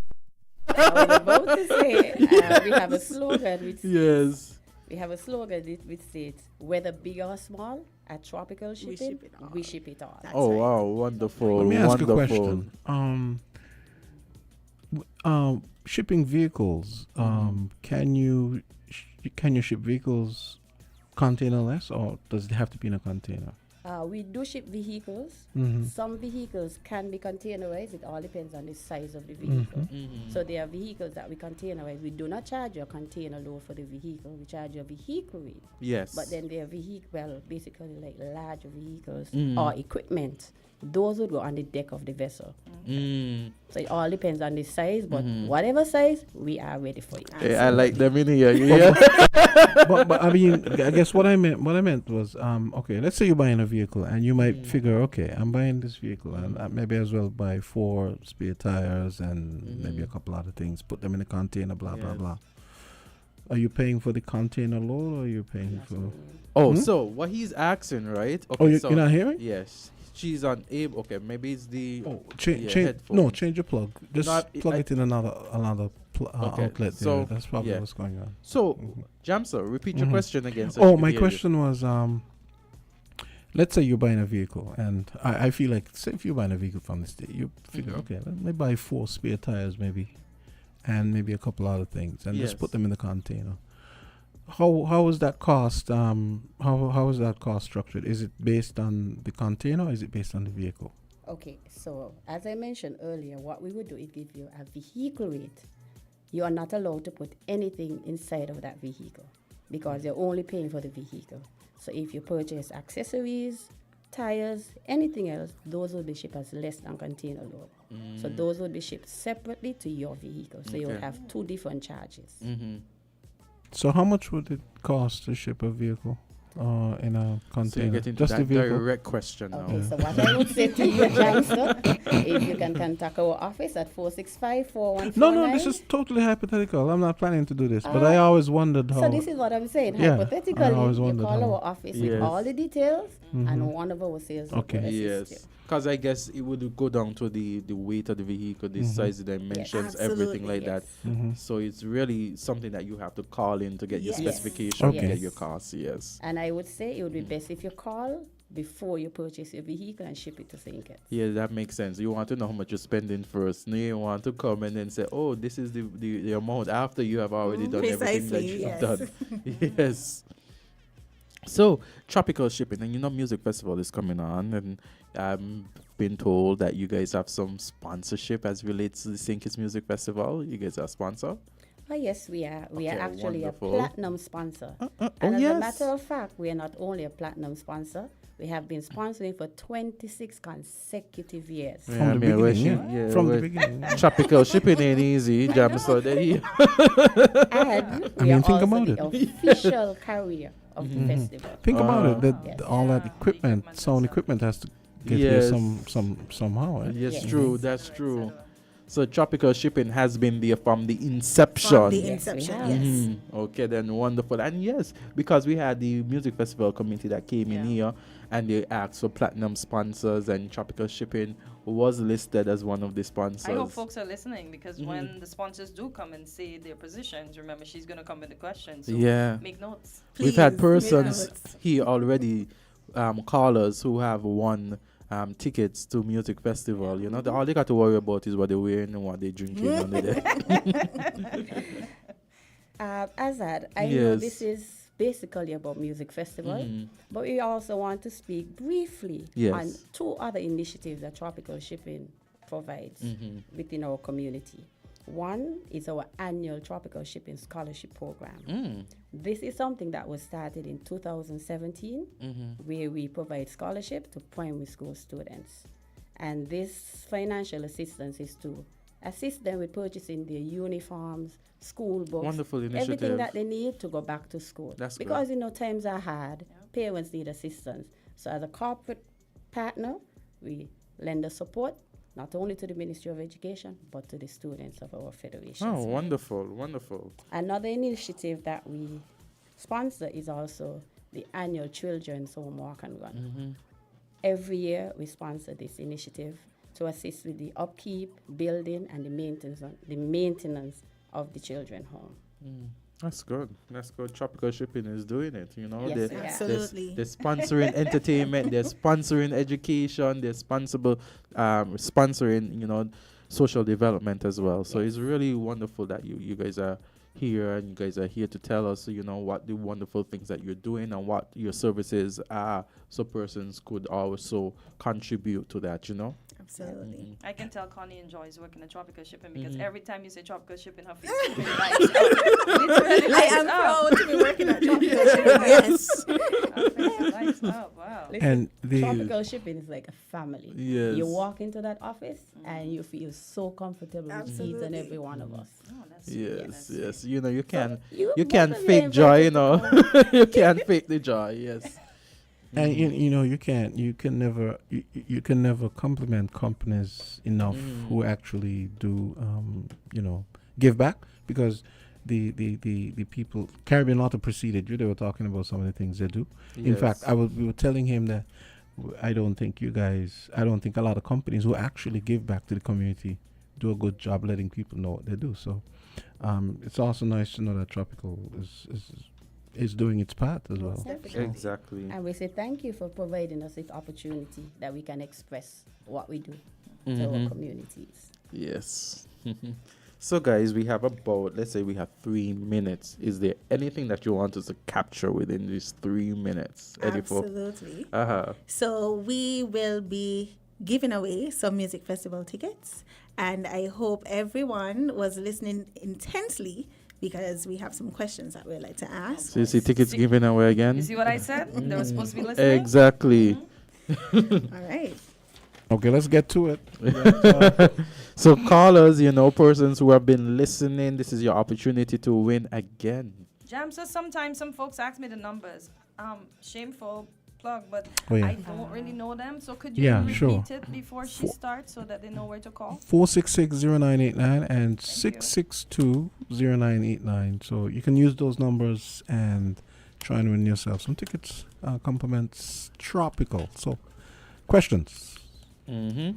about to say, we have a slogan which Yes. we have a slogan which states, whether big or small, at Tropical Shipping, we ship it all. Oh wow, wonderful! Let me ask wonderful. a question. Shipping vehicles. Can you ship vehicles containerless, or does it have to be in a container? We do ship vehicles. Some vehicles can be containerized. It all depends on the size of the vehicle. So there are vehicles that we containerize. We do not charge you a container load for the vehicle. We charge you a vehicle rate. Yes. But then there are basically like larger vehicles or equipment. Those would go on the deck of the vessel. So it all depends on the size, but whatever size, we are ready for you. Hey, I like them in here. Yeah. but I mean, I guess what I meant was, okay, let's say you're buying a vehicle and you might figure, okay, I'm buying this vehicle and maybe as well buy 4 spare tires and maybe a couple other things, put them in a container, blah blah. Are you paying for the container load, or are you paying for? Oh, so what he's asking, right? Okay, Oh, you're so not hearing? Yes, she's unable. Okay, maybe it's the Change your plug. Just plug it in another outlet so, there. That's probably what's going on. So, Jamsa, repeat your question again. So My question was, let's say you're buying a vehicle, and I feel like, say if you're buying a vehicle from the state, you figure, okay, let me buy 4 spare tires maybe, and maybe a couple other things, and just Yes. put them in the container. How is that cost? How is that cost structured? Is it based on the container, or is it based on the vehicle? Okay, so as I mentioned earlier, what we would do is give you a vehicle rate. You are not allowed to put anything inside of that vehicle because you're only paying for the vehicle. So if you purchase accessories, tires, anything else, those will be shipped as less than container load. So those will be shipped separately to your vehicle. So you will Okay. have two different charges. So how much would it cost to ship a vehicle in a So you container? get into Just the that vehicle. direct question now. Okay, so what I would say to you, Johnston, is you can contact our office at 465-4149. No, this is totally hypothetical. I'm not planning to do this, but I always wondered how. So this is what I'm saying. Yeah, Hypothetically, I always you wondered call how. our office Yes. with all the details, Mhm. and one of our sales Okay. will assist you. Yes, because I guess it would go down to the weight of the vehicle, the size, the dimensions, everything like that. So it's really something that you have to call in to get your Yes. specification, to Okay. get your costs. Yes. And I would say it would be best if you call before you purchase your vehicle and ship it to St. Kitts. Yeah, that makes sense. You want to know how much you're spending first. No, you want to come and then say, oh, this is the amount after you have already done everything that Precisely, you've yes. done. Yes. So, tropical shipping, and music festival is coming on, and I've been told that you guys have some sponsorship as relates to the St. Kitts Music Festival. You guys are a sponsor? Oh, yes, we are. We are Okay, actually wonderful. a platinum sponsor. oh, And as yes. a matter of fact, we are not only a platinum sponsor, we have been sponsoring for 26 consecutive years. From the beginning, yeah. From the beginning. Tropical shipping ain't easy, jam so that he. And I we mean, are think also about the it. official carrier of the festival. Think about it. That Yes. all that equipment, sound equipment, has to get Yes. here somehow. Eh? Yes, Yes. true. That's true. So tropical shipping has been there from the inception. From the Yes, we inception, have. yes. Mhm. Okay, then wonderful. And yes, because we had the music festival committee that came in here and they asked for platinum sponsors, and tropical shipping was listed as one of the sponsors. I hope folks are listening, because when the sponsors do come and say their positions, remember she's going to come with the questions. So Yeah. make notes. We've had Please, make persons notes. here already, callers who have won tickets to music festival. You know, all they got to worry about is what they're wearing and what they're drinking on the day. Azad, I know Yes. this is basically about music festival, but we also want to speak briefly Yes. on two other initiatives that Tropical Shipping provides within our community. One is our annual Tropical Shipping Scholarship Program. This is something that was started in 2017, where we provide scholarship to primary school students. And this financial assistance is to assist them with purchasing their uniforms, school books, Wonderful everything initiative. that they need to go back to school. That's good. because times are hard, parents need assistance. So as a corporate partner, we lend the support not only to the Ministry of Education, but to the students of our federation. Oh, wonderful, wonderful. Another initiative that we sponsor is also the annual Children's Homework and Run. Every year we sponsor this initiative to assist with the upkeep, building, and the maintenance of the children's home. That's good. That's good. Tropical shipping is doing it. Yes, They're, they are. Absolutely. They're sponsoring entertainment. They're sponsoring education. They're sponsoring social development as well. So it's really wonderful that you guys are here, and you guys are here to tell us what the wonderful things that you're doing and what your services are, so persons could also contribute to that. Absolutely. I can tell Connie enjoys working at tropical shipping, because every time you say tropical shipping, her face literally lights up. Literally I lights am up. proud to be working at Tropical Shipping, yes. Her face lights up. Wow. And the Tropical Shipping is like a family. Yes. You walk into that office and you feel so comfortable with each and Absolutely. every one of us. Oh, that's Yes. You can you you can definitely fake joy. invited You can fake the joy. Yes. and you can never compliment companies enough who actually do give back, because the people Caribbean Auto proceeded. They were talking about some of the things they do. In fact, we were telling him that I don't think a lot of companies who actually give back to the community do a good job letting people know what they do. So it's also nice to know that Tropical is doing its part as well. Definitely. Exactly. And we say thank you for providing us this opportunity that we can express what we do to our communities. Yes. So, guys, we have about, let's say we have 3 minutes. Is there anything that you want us to capture within these 3 minutes? Absolutely. Uh-huh. So we will be giving away some music festival tickets, and I hope everyone was listening intensely because we have some questions that we'd like to ask. So you see tickets given away again? You see what I said? They were supposed to be listening? Exactly. All right. Okay, let's get to it. So callers, persons who have been listening, this is your opportunity to win again. Jam says sometimes some folks ask me the numbers. Shameful plug, but Oh, yeah. I don't really know them. So could you Yeah, repeat sure. it before she starts so that they know where to call? 466-0989 and 662-0989. So you can use those numbers and try and win yourself some tickets. Compliments Tropical. So, questions? Mm-hmm.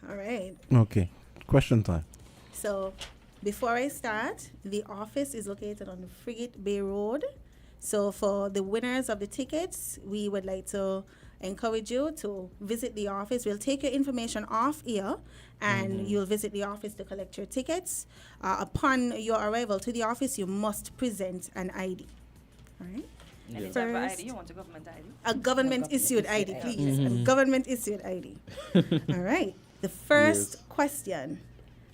All right. Okay. Question time. So before I start, the office is located on Frigate Bay Road. So for the winners of the tickets, we would like to encourage you to visit the office. We'll take your information off here and you'll visit the office to collect your tickets. Upon your arrival to the office, you must present an ID. All right? Any type of ID? You want a government ID? A government-issued ID, please. A government-issued ID. All right. The first question.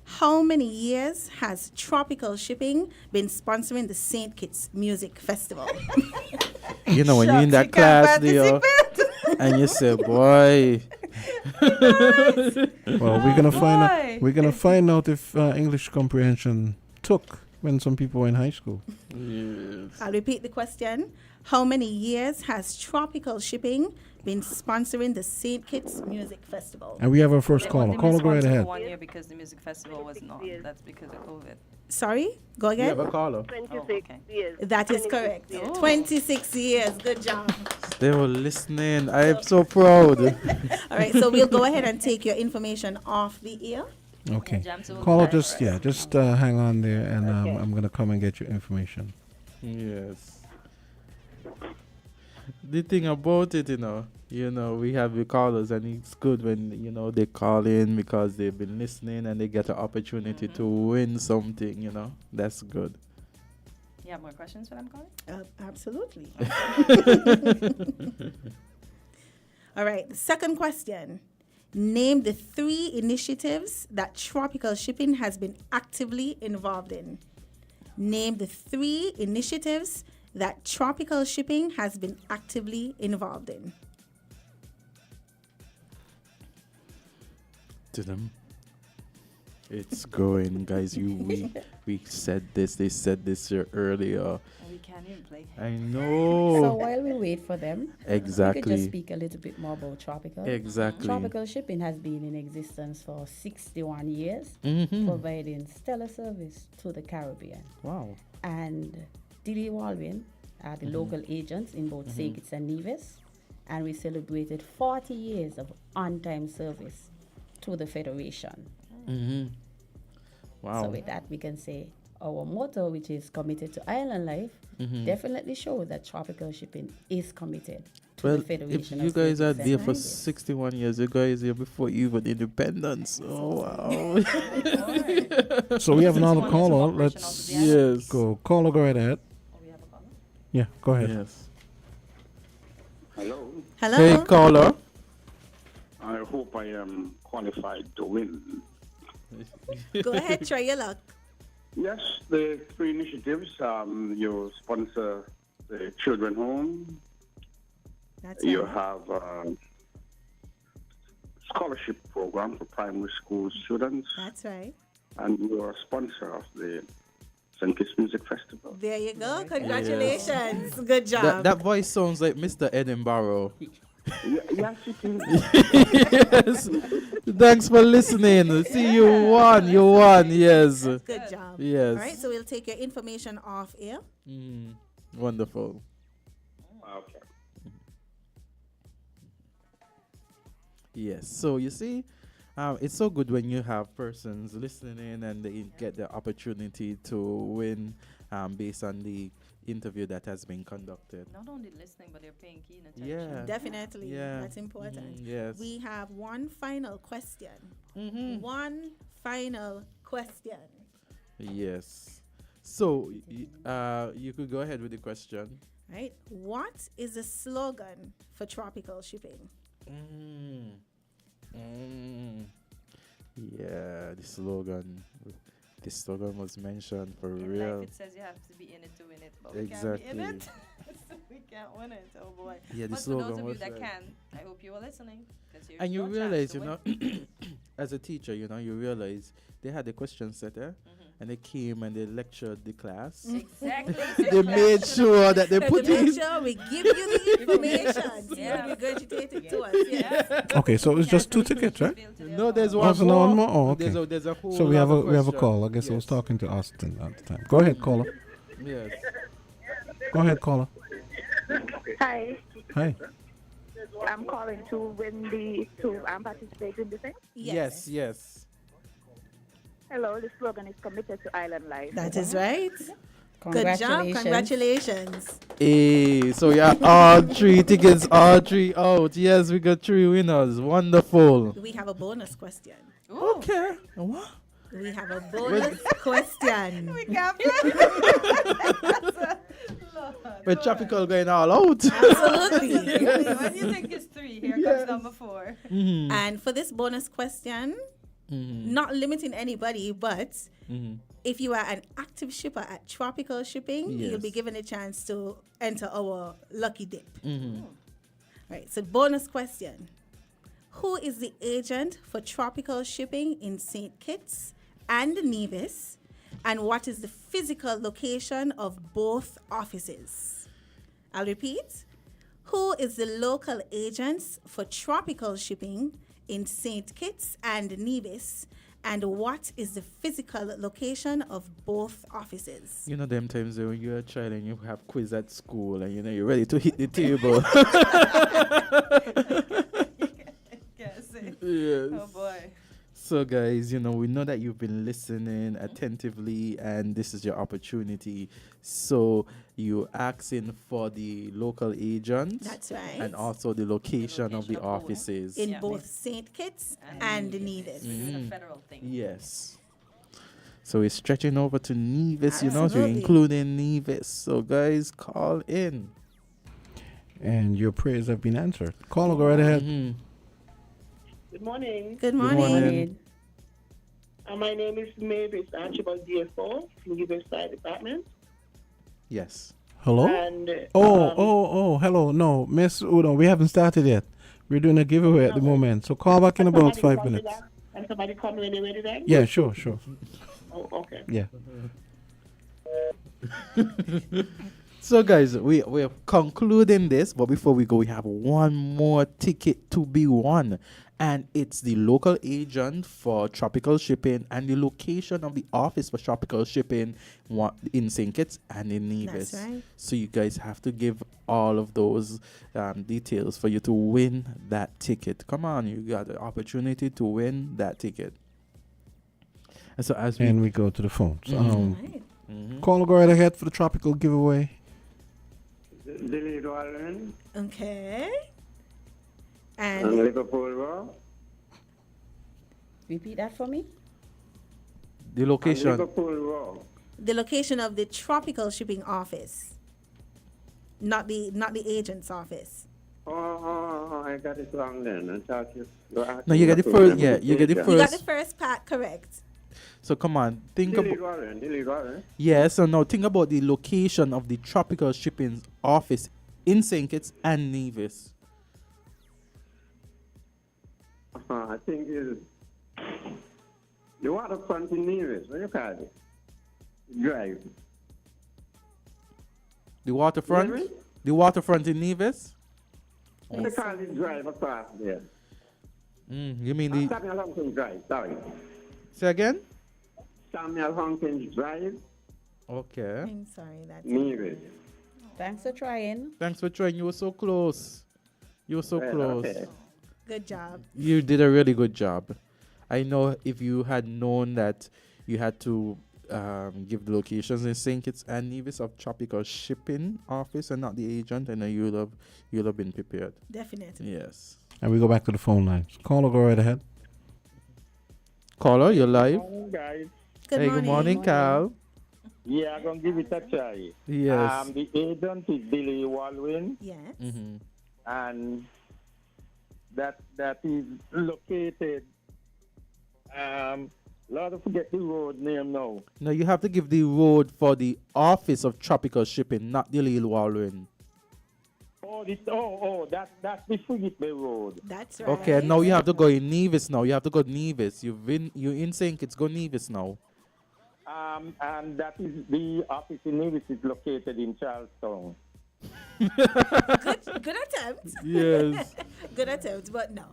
How many years has Tropical Shipping been sponsoring the St. Kitts Music Festival? When you're in that class there, and you say, boy. Well, we're gonna find out if English comprehension took when some people were in high school. Yes. I'll repeat the question. How many years has Tropical Shipping been sponsoring the St. Kitts Music Festival? And we have our first They caller. only been Caller, go right sponsored ahead. for 1 year because the music festival was not. That's because of COVID. Sorry? Go You again? have a caller. 26 years. That is correct. 26 years. Good job. They were listening. I am so proud. All right, so we'll go ahead and take your information off the air. Okay. Jamsa will Caller, clarify. just hang on there, and I'm gonna come and get your information. Yes. The thing about it, we have the callers, and it's good when, they call in because they've been listening and they get an opportunity to win something, That's good. You have more questions for them, calling? Absolutely. All right, the second question. Name the 3 initiatives that Tropical Shipping has been actively involved in. Name the 3 initiatives that Tropical Shipping has been actively involved in. To them. It's going, guys. We said this. They said this here earlier. We can't even play. I know. So while we wait for them, we Exactly. could just speak a little bit more about Tropical. Exactly. Tropical Shipping has been in existence for 61 years, providing stellar service to the Caribbean. Wow. And Didi Walwyn are the local agents in both St. Kitts and Nevis, and we celebrated 40 years of on-time service to the Federation. Wow. So with that, we can say our motto, which is committed to island life, definitely shows that Tropical Shipping is committed to the If Federation. you of guys are St. Kitts there and for Nevis. 61 years, you guys here before even independence. Oh, wow. So we have another caller. Let's go. Caller, go right ahead. Yeah, go ahead. Yes. Hello. Hello. Hey, caller. I hope I am qualified to win. Go ahead, try your luck. Yes, the 3 initiatives. You sponsor the children home. That's You right. have a scholarship program for primary school students. That's right. And you're a sponsor of the St. Kitts Music Festival. There you go. Congratulations. Good job. That voice sounds like Mr. Edinburgh. Yes, it is. Yes. Thanks for listening. See, you won. You won. Yes. Good job. Yes. All right, so we'll take your information off air. Wonderful. Okay. Yes. So you see, it's so good when you have persons listening in and they get the opportunity to win based on the interview that has been conducted. Not only listening, but they're paying keen attention. Yeah. Definitely. Yeah. That's important. Yes. We have one final question. One final question. Yes. So, you could go ahead with the question. Right? What is the slogan for tropical shipping? Yeah, the slogan. The slogan was mentioned for In real. life, it says you have to be in it to win it, but Exactly. we can't be in it. So we can't win it. Oh boy. Yeah, the but for those slogan of you was that like- can, I hope you are listening. 'Cause here's And you your chance realize, to you know, win. as a teacher, you know, you realize they had the question setter, and they came and they lectured the class. Exactly. They made sure that they put Make in. sure we give you the information. Yeah. You regurgitate it to us. Yeah. Okay, so it's just 2 tickets, right? No, there's one Oh, so no more. one more? Oh, okay. There's a whole So we have a other question. call. I guess I was talking to Austin at the time. Go ahead, caller. Yes. Go ahead, caller. Hi, Hi. I'm calling to participate in the thing. Yes. Hello, the slogan is committed to island life. That is right. Good job. Congratulations. Hey, so yeah, all 3 tickets, all 3 out. Yes, we got 3 winners. Wonderful. We have a bonus question. Okay. What? We have a bonus question. We can't With tropical going all out. Absolutely. When you think it's 3, here comes number 4. And for this bonus question, not limiting anybody, but if you are an active shipper at Tropical Shipping, you'll be Yes. given a chance to enter our lucky dip. Right. So bonus question. Who is the agent for Tropical Shipping in St. Kitts and Nevis? And what is the physical location of both offices? I'll repeat. Who is the local agents for Tropical Shipping in St. Kitts and Nevis? And what is the physical location of both offices? You know them times when you're a child and you have quiz at school and you know you're ready to hit the table. Yes. Oh boy. So guys, you know, we know that you've been listening attentively and this is your opportunity. So you're asking for the local agent. That's right. And also the location of the offices. In both St. Kitts and Nevis. This is a federal thing. Yes. So we're stretching over to Nevis, you know, so Absolutely. including Nevis. So guys, call in. And your prayers have been answered. Caller, go right ahead. Good morning. Good morning. My name is Mavis Archibald DFO from Riverside Department. Yes. Hello? And, hello. No, Miss Udo, we haven't started yet. We're doing a giveaway at the moment. So call back in about 5 minutes. And somebody come when they're ready then? Yeah, sure. Oh, okay. Yeah. So guys, we're concluding this, but before we go, we have one more ticket to be won. And it's the local agent for Tropical Shipping and the location of the office for Tropical Shipping in St. Kitts and in Nevis. That's right. So you guys have to give all of those details for you to win that ticket. Come on, you got the opportunity to win that ticket. And so as we go to the phones. Mhm. Caller, go right ahead for the tropical giveaway. Dilly Dwallen. Okay. And And Liverpool Road. Repeat that for me. The location. Liverpool Road. the location of the Tropical Shipping office, not the agent's office. Oh, I got it wrong then. I thought you No, you get the first. Yeah, you get the You got the first. first part correct. So come on, think Dilly about. Dwallen. Yes, so now think about the location of the Tropical Shipping office in St. Kitts and Nevis. I think it's the waterfront in Nevis. What do you call it? Drive. The waterfront. Nevis? The waterfront in Nevis. They call it drive across there. You mean the? Samuel Hunkins Drive, sorry. Say again. Samuel Hunkins Drive, Okay. I'm sorry, that's Nevis. Thanks for trying. Thanks for trying. You were so close. You were so Well, close. okay. good job. You did a really good job. I know if you had known that you had to give the locations in St. Kitts and Nevis of Tropical Shipping Office and not the agent, and you'll have been prepared. Definitely. Yes. And we go back to the phone lines. Caller, go right ahead. Caller, you're live. Good morning, guys. Good morning, Cal. Yeah, I'm going to give it a try. Yes. The agent is Billy Walwyn. Yes. Mm-hmm. And that is located, Lord, I forget the road name now. No, you have to give the road for the Office of Tropical Shipping, not the Lil Walwyn. That's the Frigate Bay Road. That's right. Okay, now you have to go in Nevis now. You have to go Nevis. You're in St. Kitts, go Nevis now. And that is the office in Nevis is located in Charlestown. Good attempt. Yes. Good attempt, but no.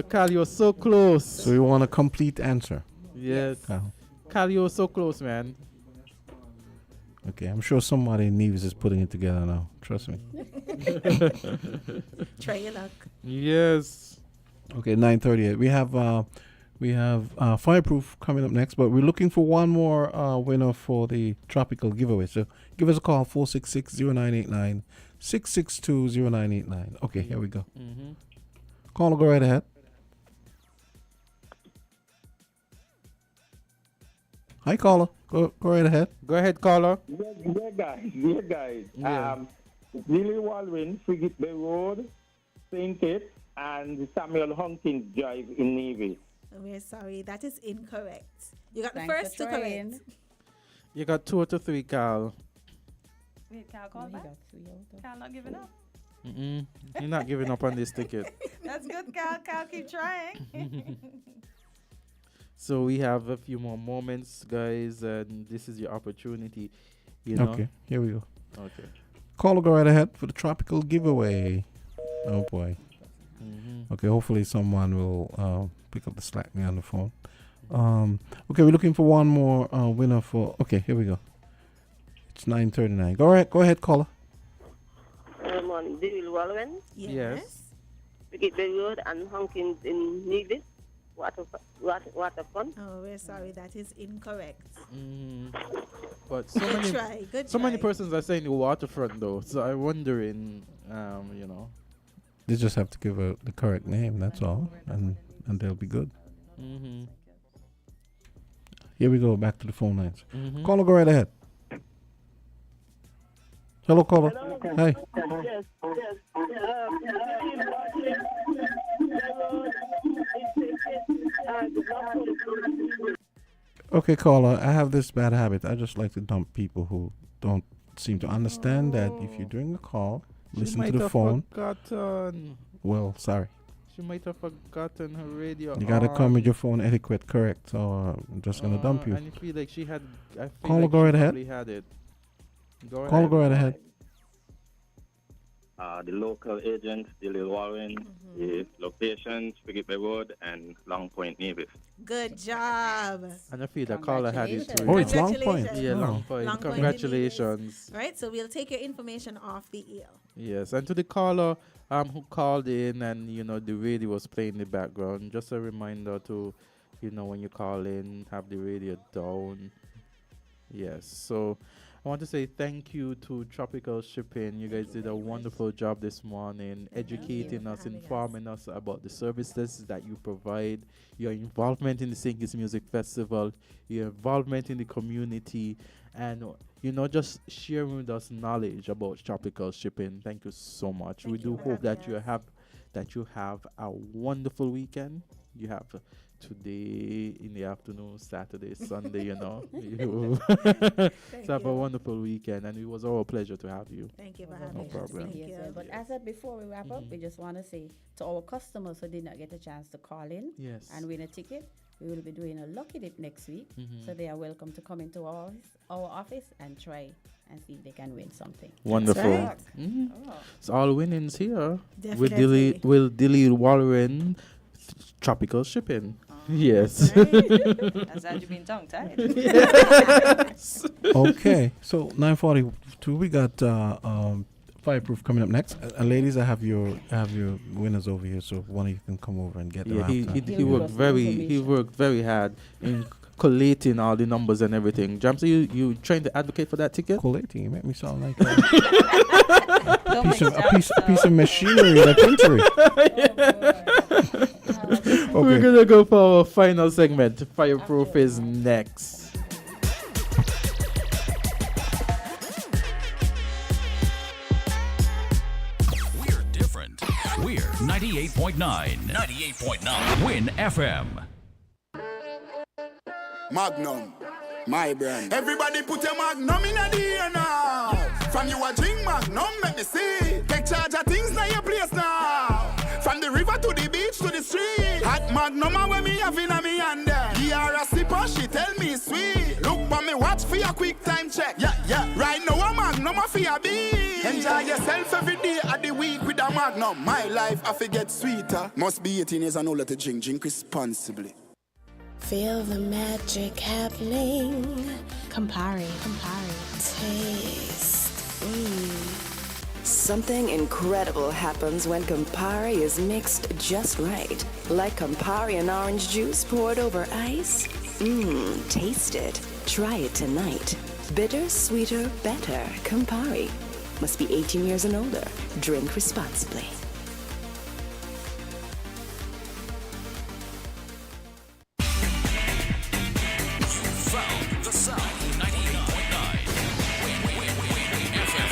Cal, you're so close. So you want a complete answer? Yes. Cal. Cal, you're so close, man. Okay, I'm sure somebody in Nevis is putting it together now. Trust me. Try your luck. Yes. Okay, 9:38. We have Fireproof coming up next, but we're looking for one more winner for the tropical giveaway. So give us a call, 466-0989, 662-0989. Okay, here we go. Mm-hmm. Caller, go right ahead. Hi, caller. Go right ahead. Go ahead, caller. Yeah, guys. Yeah. Billy Walwyn, Frigate Bay Road, St. Kitts, and Samuel Hunkins Drive in Nevis. We're sorry, that is incorrect. You got Thanks the first for two trying. correct. You got 2 out of 3, Cal. Wait, Cal, call back. Cal not giving up. Mm-mm. You're not giving up on this ticket. That's good, Cal. Cal, keep trying. So we have a few more moments, guys, and this is your opportunity. You know? Okay, here we go. Okay. Caller, go right ahead for the tropical giveaway. Oh, boy. Mm-hmm. Okay, hopefully someone will pick up the slack me on the phone. Okay, we're looking for one more winner for... Okay, here we go. It's 9:39. Go ahead, caller. On Bill Walwyn. Yes. Frigate Bay Road and Hunkins in Nevis. Waterfront. Oh, we're sorry, that is incorrect. But so Good many, try, good so many try. persons are saying the waterfront though. So I'm wondering, you know. They just have to give the correct name, that's all. And they'll be good. Mm-hmm. Here we go, back to the phone lines. Mm-hmm. Caller, go right ahead. Hello, caller. Hello. Hi. Yes. Okay, caller, I have this bad habit. I just like to dump people who don't seem to understand that if you're doing a call, listen to the phone. Forgotten. Well, sorry. She might have forgotten her radio. You gotta come with your phone etiquette correct, so I'm just gonna dump you. And I feel like she had. I feel Caller, like go she right ahead. probably had it. Go Caller, ahead. go right ahead. The local agent, Billy Walwyn, the locations, Frigate Bay Road and Long Point, Nevis. Good job. And I feel the caller had it too. Oh, it's Long Point. Yeah, Oh. Long Point. Long Point Congratulations. Right, so we'll take your information off the air. Yes, and to the caller who called in and the radio was playing in the background, just a reminder to when you call in, have the radio down. Yes, so I want to say thank you to Tropical Shipping. You guys did a wonderful job this morning, educating us, informing us about the services that you provide, your involvement in the St. Kitts Music Festival, your involvement in the community, and just sharing with us knowledge about Tropical Shipping. Thank you so much. We do hope that you have a wonderful weekend. You have today in the afternoon, Saturday, Sunday, you so have a wonderful weekend, and it was our pleasure to have you. Thank you for having No us. problem. Thank you. But as of before we wrap up, we just want to say to our customers who did not get a chance to call in Yes. and win a ticket, we will be doing a lucky dip next week. Mhm. So they are welcome to come into our office and try and see if they can win something. Wonderful. Right. Mhm. It's all winnings here. Definitely. With Dilly Warren Tropical Shipping. Yes. Azard, you been tongue-tied. Yes. Okay, so 9:42. We got Fireproof coming up next. Ladies, I have your winners over here, so one of you can come over and get them. Yeah, he after. worked very hard in collating all the numbers and everything. Jamsa, you trying to advocate for that ticket? Collating, you make me sound like a piece of machinery in a printery. We're gonna go for our final segment. Fireproof is next. We're different. We're 98.9. 98.9. Win FM. Magnum, my brand. Everybody put your Magnum in the air now. From you a drink Magnum, make me see. Take charge of things now your place now. From the river to the beach to the street. Hot Magnum when me have in a me hand there. He are a sipper, she tell me sweet. Look for me watch for your quick time check. Yeah. Right now a Magnum a for your beat. Enjoy yourself every day of the week with a Magnum. My life I forget sweeter. Must be 18 years and older to drink. Drink responsibly. Feel the magic happening. Campari. Taste. Something incredible happens when Campari is mixed just right. Like Campari and orange juice poured over ice. Taste it. Try it tonight. Bitter, sweeter, better. Campari. Must be 18 years and older. Drink responsibly. Found the sound. 98.9. Win FM.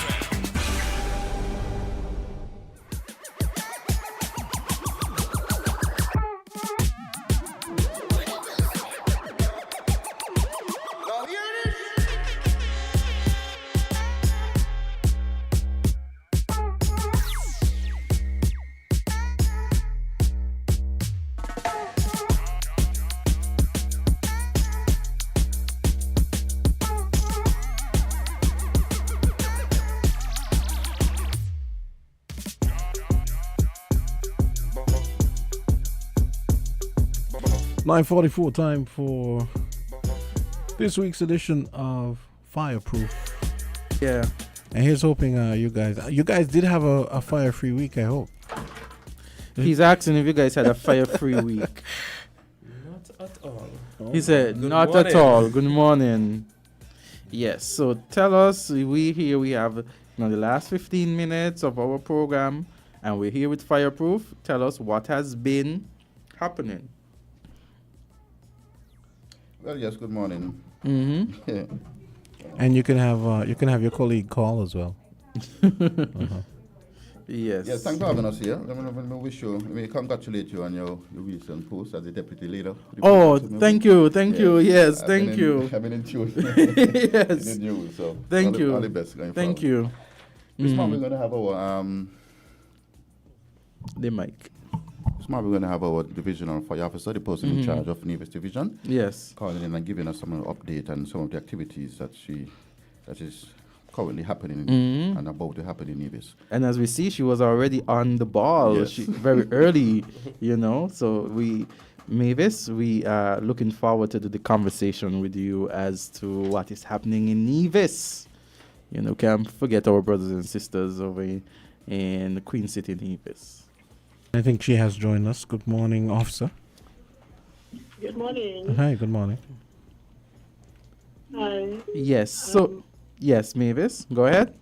$9:44 time for this week's edition of Fireproof. Yeah. And here's hoping you guys did have a fire-free week, I hope. He's asking if you guys had a fire-free week. Not at all. He said, Good not morning. at all. Good morning. Yes, so tell us, we have the last 15 minutes of our program, and we're here with Fireproof. Tell us what has been happening. Well, yes, good morning. Mm-hmm. And you can have your colleague call as well. Yes. Yes, thanks for having us here. Let me congratulate you on your recent post as the deputy leader. Oh, thank you. Yes, thank you. I've been in tune. Yes. In the news, so Thank you. All the best going Thank forward. you. This month we're going to have our the mic. This month we're going to have our divisional fire officer, the person in charge of Nevis Division. Yes. Calling in and giving us some update on some of the activities that is currently happening and about to happen in Nevis. And as we see, she was already on the ball. Yes. She very early, So Mavis, we are looking forward to the conversation with you as to what is happening in Nevis. Can't forget our brothers and sisters over in the Queen City, Nevis. I think she has joined us. Good morning, officer. Good morning. Hi, good morning. Hi. Yes. So, yes, Mavis, go ahead.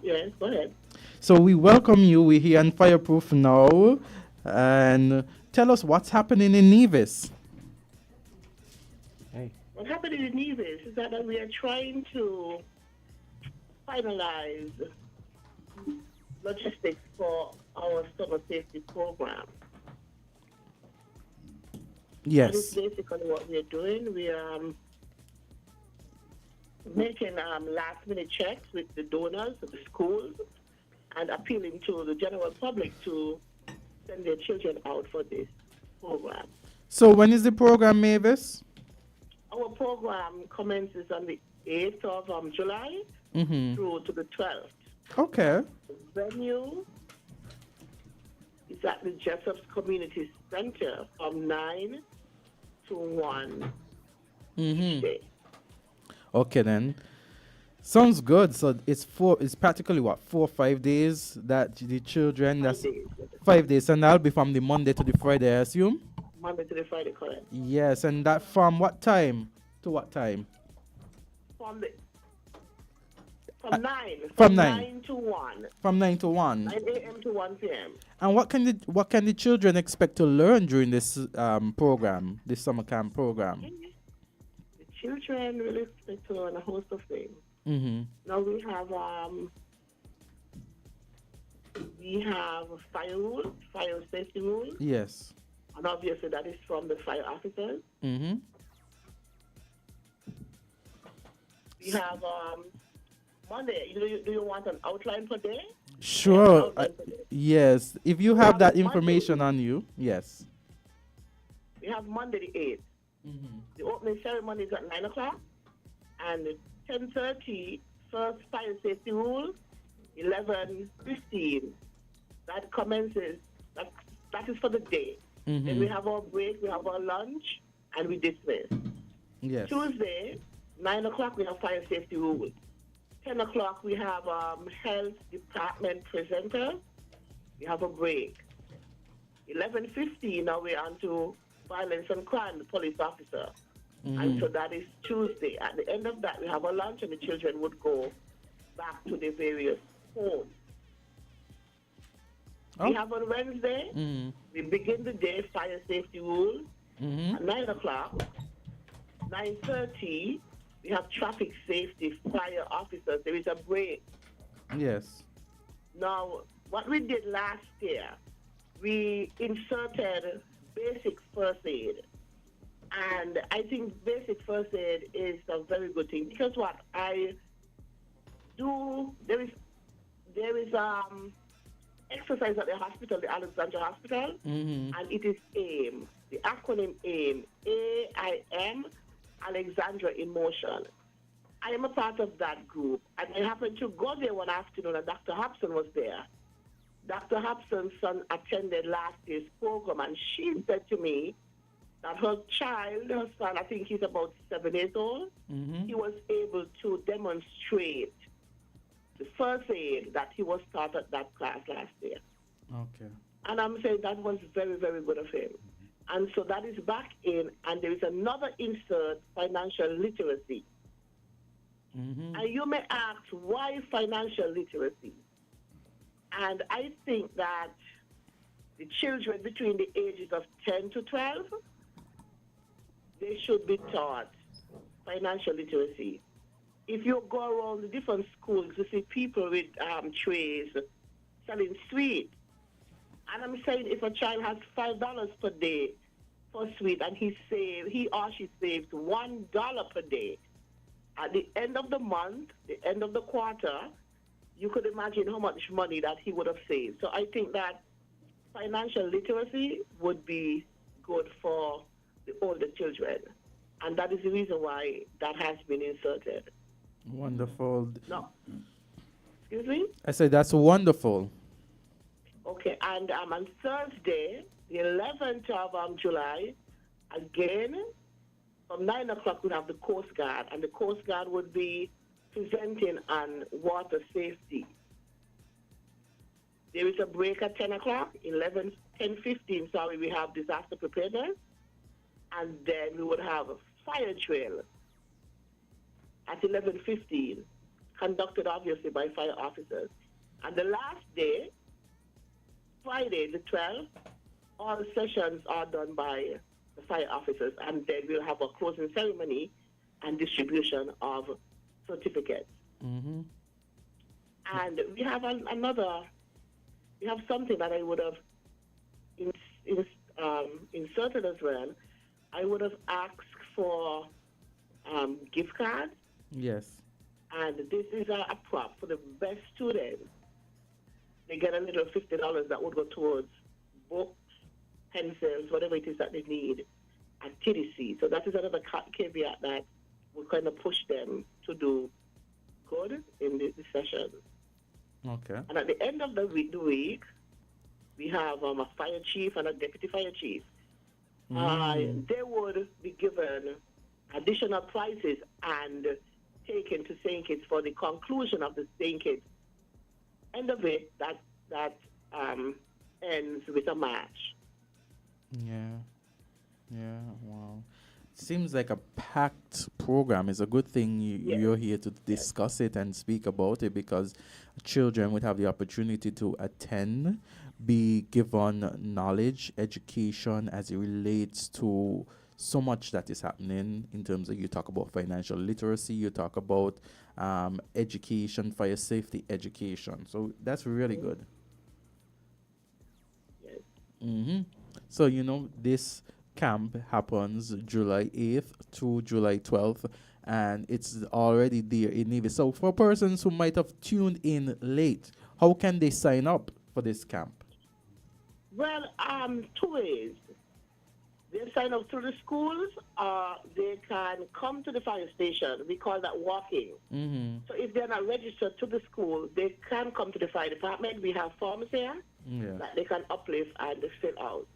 Yes, go ahead. So we welcome you. We're here on Fireproof now. And tell us what's happening in Nevis. What happened in Nevis is that we are trying to finalize logistics for our summer safety program. Yes. That is basically what we're doing. We are making last-minute checks with the donors of the schools and appealing to the general public to send their children out for this program. So when is the program, Mavis? Our program commences on the 8th of July through to the 12th. Okay. The venue is at the Jessup's Community Center from 9 to 1 each day. Okay then. Sounds good. So it's practically 4 or 5 days that the children, 5 days, and that'll be from the Monday to the Friday, I assume? Monday to the Friday, correct? Yes, and that from what time to what time? From 9. From 9. 9 to 1. From 9 to 1. 9 a.m. to 1 p.m. And what can the children expect to learn during this program, this summer camp program? The children will expect to learn a host of things. Mm-hmm. Now we have fire rules, fire safety rules, Yes. and obviously that is from the fire officers. Mm-hmm. We have Monday. Do you want an outline per day? Sure. Yes. If you have that information on you, yes. We have Monday the 8th. The opening ceremony is at 9 o'clock. And 10:30, first fire safety rule, 11:15. That commences, that is for the day. Mhm. Then we have our break, we have our lunch, and we dismiss. Yes. Tuesday, 9 o'clock, we have fire safety rule. 10 o'clock, we have health department presenter. We have a break. 11:15, now we're on to violence and crime, the police officer. And so that is Tuesday. At the end of that, we have a lunch, and the children would go back to their various homes. We have on Wednesday, we begin the day, fire safety rule, at 9 o'clock. 9:30, we have traffic safety, fire officers. There is a break. Yes. Now, what we did last year, we inserted basic first aid. And I think basic first aid is a very good thing, because what I do, there is exercise at the hospital, the Alexandra Hospital, and it is AIM, the acronym AIM, AIM, Alexandra in Motion. I am a part of that group, and I happened to go there one afternoon, and Dr. Hobson was there. Dr. Hobson's son attended last year's program, and she said to me that her son, I think he's about 7 years old, he was able to demonstrate the first aid that he was taught at that class last year. Okay. And I'm saying that was very, very good of him. And so that is back in, and there is another insert, financial literacy. And you may ask, why financial literacy? And I think that the children between the ages of 10 to 12, they should be taught financial literacy. If you go around the different schools, you see people with trays selling sweets. And I'm saying if a child has $5 per day for sweet, and he or she saves $1 per day, at the end of the month, the end of the quarter, you could imagine how much money that he would have saved. So I think that financial literacy would be good for the older children. And that is the reason why that has been inserted. Wonderful. No. Excuse me? I said that's wonderful. Okay, and on Thursday, the 11th of July, again, from 9 o'clock, we'll have the Coast Guard, and the Coast Guard would be presenting on water safety. There is a break at 10 o'clock, 10:15, we have disaster preparedness, and then we would have a fire drill at 11:15, conducted obviously by fire officers. And the last day, Friday the 12th, all sessions are done by the fire officers, and then we'll have a closing ceremony and distribution of certificates. And we have we have something that I would have inserted as well. I would have asked for gift cards. Yes. And this is a prop for the best students. They get a little $50 that would go towards books, pencils, whatever it is that they need at TDC. So that is another caveat that will kind of push them to do good in the session. Okay. And at the end of the week, we have a fire chief and a deputy fire chief. They would be given additional prizes and taken to St. Kitts for the conclusion of the St. Kitts. End of it, that ends with a match. Yeah. Yeah, wow. Seems like a packed program. It's a good thing you're here to discuss it and speak about it, because children would have the opportunity to attend, be given knowledge, education as it relates to so much that is happening in terms of, you talk about financial literacy, you talk about education, fire safety education. So that's really good. Mm-hmm. So, this camp happens July 8th to July 12th, and it's already there in Nevis. So for persons who might have tuned in late, how can they sign up for this camp? Well, two ways. They sign up through the schools, or they can come to the fire station. We call that walking. Mm-hmm. So if they're not registered to the school, they can come to the fire department. We have forms here that they can uplift and fill out.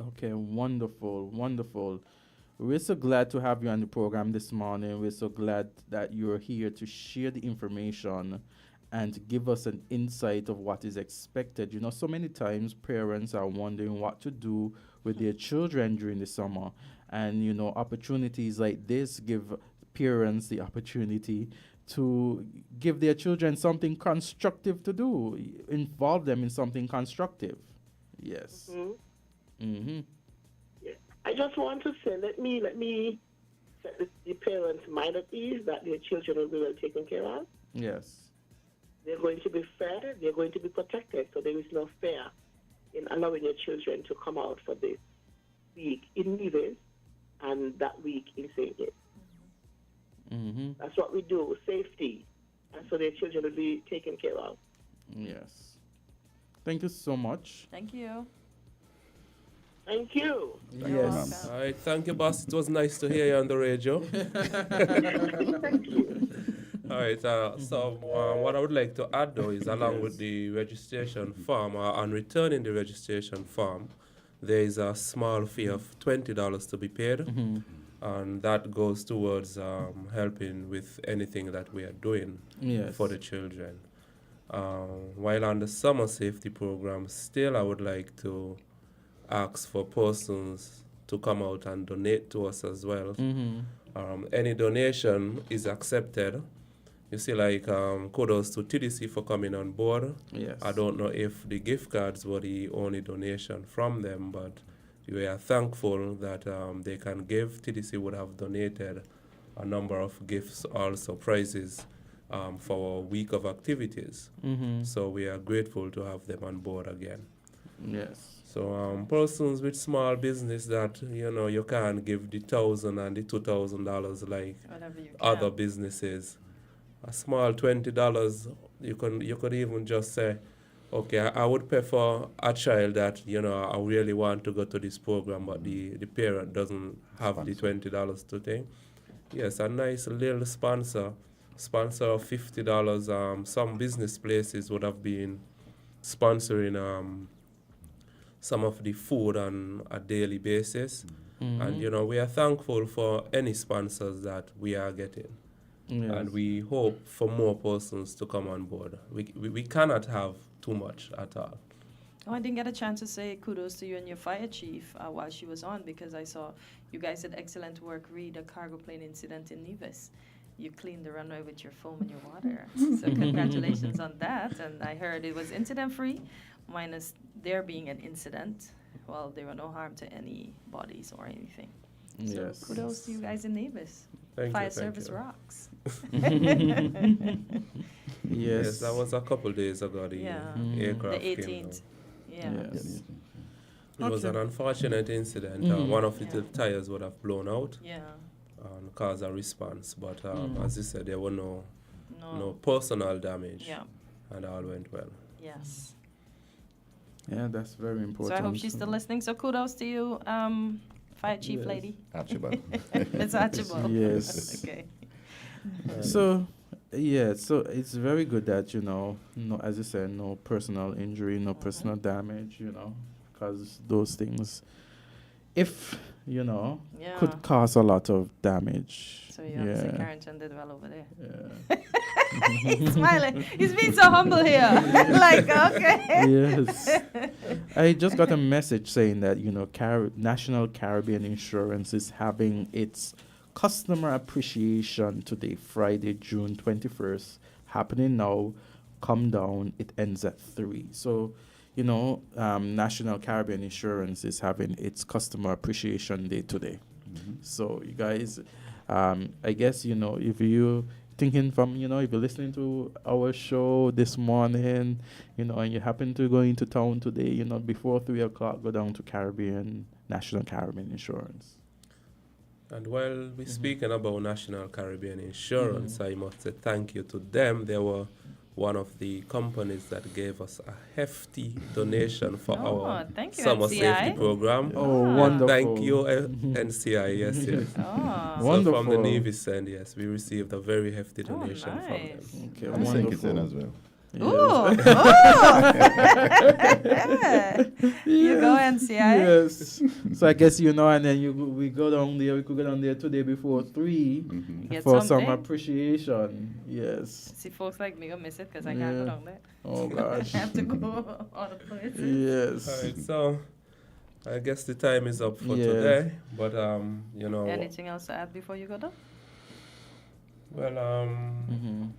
Okay, wonderful, wonderful. We're so glad to have you on the program this morning. We're so glad that you're here to share the information and to give us an insight of what is expected. So many times parents are wondering what to do with their children during the summer. And, opportunities like this give parents the opportunity to give their children something constructive to do, involve them in something constructive. Yes. Mm-hmm. Mm-hmm. Yeah. I just want to say, let me set the parents' mind at ease that their children will be well taken care of. Yes. They're going to be fed, they're going to be protected, so there is no fear in allowing your children to come out for this week in Nevis and that week in St. Kitts. Mm-hmm. That's what we do, safety, and so their children will be taken care of. Yes. Thank you so much. Thank you. Thank you. Yes. All right, thank you, boss. It was nice to hear you on the radio. Thank you. All right, so what I would like to add, though, is along with the registration form, on returning the registration form, there is a small fee of $20 to be paid, and that goes towards helping with anything that we are doing for the children. While on the summer safety program, still I would like to ask for persons to come out and donate to us as well. Any donation is accepted. You see, kudos to TDC for coming on board. Yes. I don't know if the gift cards were the only donation from them, but we are thankful that they can give. TDC would have donated a number of gifts, also prizes, for our week of activities. So we are grateful to have them on board again. Yes. So persons with small business that, you can't give the $1,000 and the $2,000 like other businesses. A small $20, you could even just say, okay, I would pay for a child that, I really want to go to this program, but the parent doesn't have the $20 to take. Yes, a nice little sponsor of $50. Some business places would have been sponsoring some of the food on a daily basis. And, we are thankful for any sponsors that we are getting. Yes. And we hope for more persons to come on board. We cannot have too much at all. Oh, I didn't get a chance to say kudos to you and your fire chief while she was on, because I saw you guys did excellent work re the cargo plane incident in Nevis. You cleaned the runway with your foam and your water. So congratulations on that. And I heard it was incident-free, minus there being an incident. Well, there were no harm to any bodies or anything. So kudos to you guys in Nevis. Fire service rocks. Yes, that was a couple days ago. The aircraft the 18th. came down. Yes. It was an unfortunate incident. One of the tires would have blown out and caused a response. But as you said, there were no personal damage, and all went well. Yes. Yeah, that's very important. So I hope she's still listening. So kudos to you, Fire Chief lady. Archibald. Miss Archibald. Yes. Okay. So it's very good that, no, as you said, no personal injury, no personal damage, because those things, if, could cause a lot of damage. So you have to say Carrington did well over there. He's smiling. He's being so humble here. Okay. Yes. I just got a message saying that, National Caribbean Insurance is having its customer appreciation today, Friday, June 21st, happening now. Come down, it ends at 3. So, National Caribbean Insurance is having its customer appreciation day today. So, you guys, I guess, if you thinking from, if you're listening to our show this morning, and you happen to go into town today, before 3 o'clock, go down to National Caribbean Insurance. And while we're speaking about National Caribbean Insurance, I must say thank you to them. They were one of the companies that gave us a hefty donation for our summer safety program. Oh, wonderful. Thank you, NCI. Yes. So wonderful. from the Navy send, yes, we received a very hefty donation from them. Okay, I think it's in as well. Yes. Ooh. You go NCI. Yes. So I guess and then we go down there. We could go down there today before 3 Get for something. some appreciation. Yes. See, folks like me gonna miss it because I can't go down there. Oh gosh. I have to go other places. Yes. All right, so I guess the time is up for Yeah. today. But Anything else to add before you go down? Well,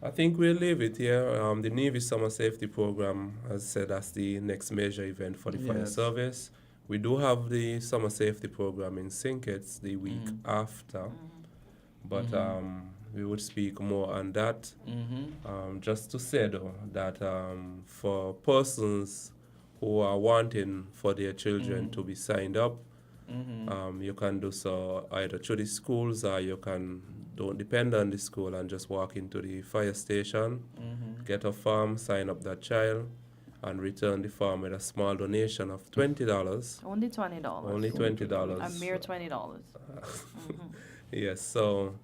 I think we'll leave it here. The Navy Summer Safety Program, as I said, that's the next major event for the fire Yes. service. We do have the Summer Safety Program in Sinkett's the week after, but we would speak more on that. Just to say, though, that for persons who are wanting for their children to be signed up, you can do so either through the schools or you can don't depend on the school and just walk into the fire station, get a form, sign up that child, and return the form with a small donation of $20. Only $20. Only $20. A mere $20. Yes, so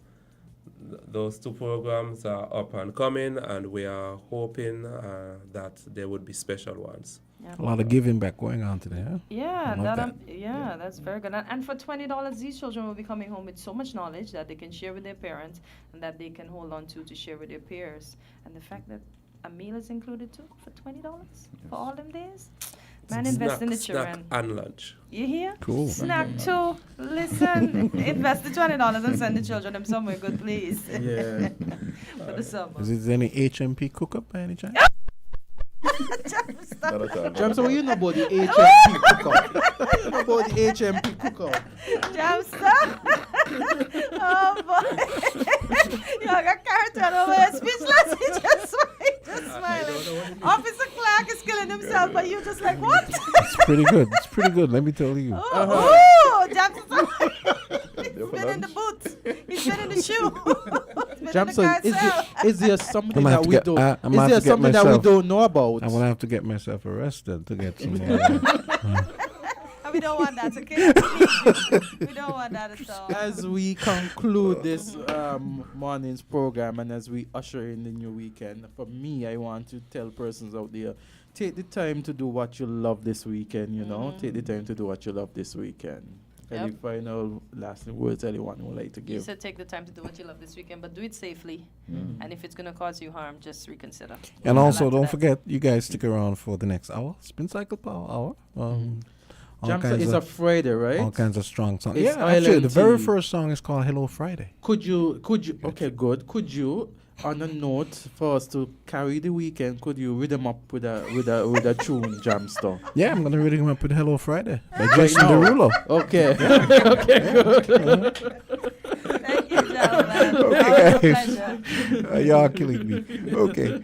those two programs are up and coming, and we are hoping that there would be special ones. Yeah. A lot of giving back going on today, huh? Yeah, I love that. That's very good. And for $20, these children will be coming home with so much knowledge that they can share with their parents and that they can hold on to share with their peers. And the fact that a meal is included too for $20 for all them days. Man, invest in the children. Snack and lunch. You hear? Cool. Snack too. Listen, invest the $20 and send the children them somewhere good, please. Yeah. For the summer. Is there any HMP cook up by any chance? James, what you know about the HMP cookout? You know about the HMP cookout? Jamster? Oh boy. You got Carty over there speechless. He just smiling. Officer Clark is killing himself, but you just like, what? It's pretty good. It's pretty good, let me tell you. Oh, Jamster. He's been in the boots. He's been in the shoe. Jamson, is there something I'm gonna have that to we get- don't? I'm Is gonna have there to get something that we myself- don't know about? I'm gonna have to get myself arrested to get some more. And we don't want that, okay? We don't want that at all. As we conclude this morning's program and as we usher in the new weekend, for me, I want to tell persons out there, take the time to do what you love this weekend, Take the time to do what you love this weekend. Any final lasting words anyone would like to You give? said take the time to do what you love this weekend, but do it safely. And if it's going to cause you harm, just reconsider. And also, don't that. forget, you guys stick around for the next hour, Spin Cycle Power Hour. All Jamsa kinds is of- a Friday, right? All kinds of strong songs. It's Yeah, actually, the very ILMT. first song is called Hello Friday. Could you, okay, good. Could you, on a note for us to carry the weekend, could you rhythm up with a tune, Jamster? Yeah, I'm gonna read him up with Hello Friday by Right Jason now? Derulo. Okay. Yeah. Okay, good. Thank you, gentlemen. Okay, Always a guys. pleasure. Y'all killing me. Okay.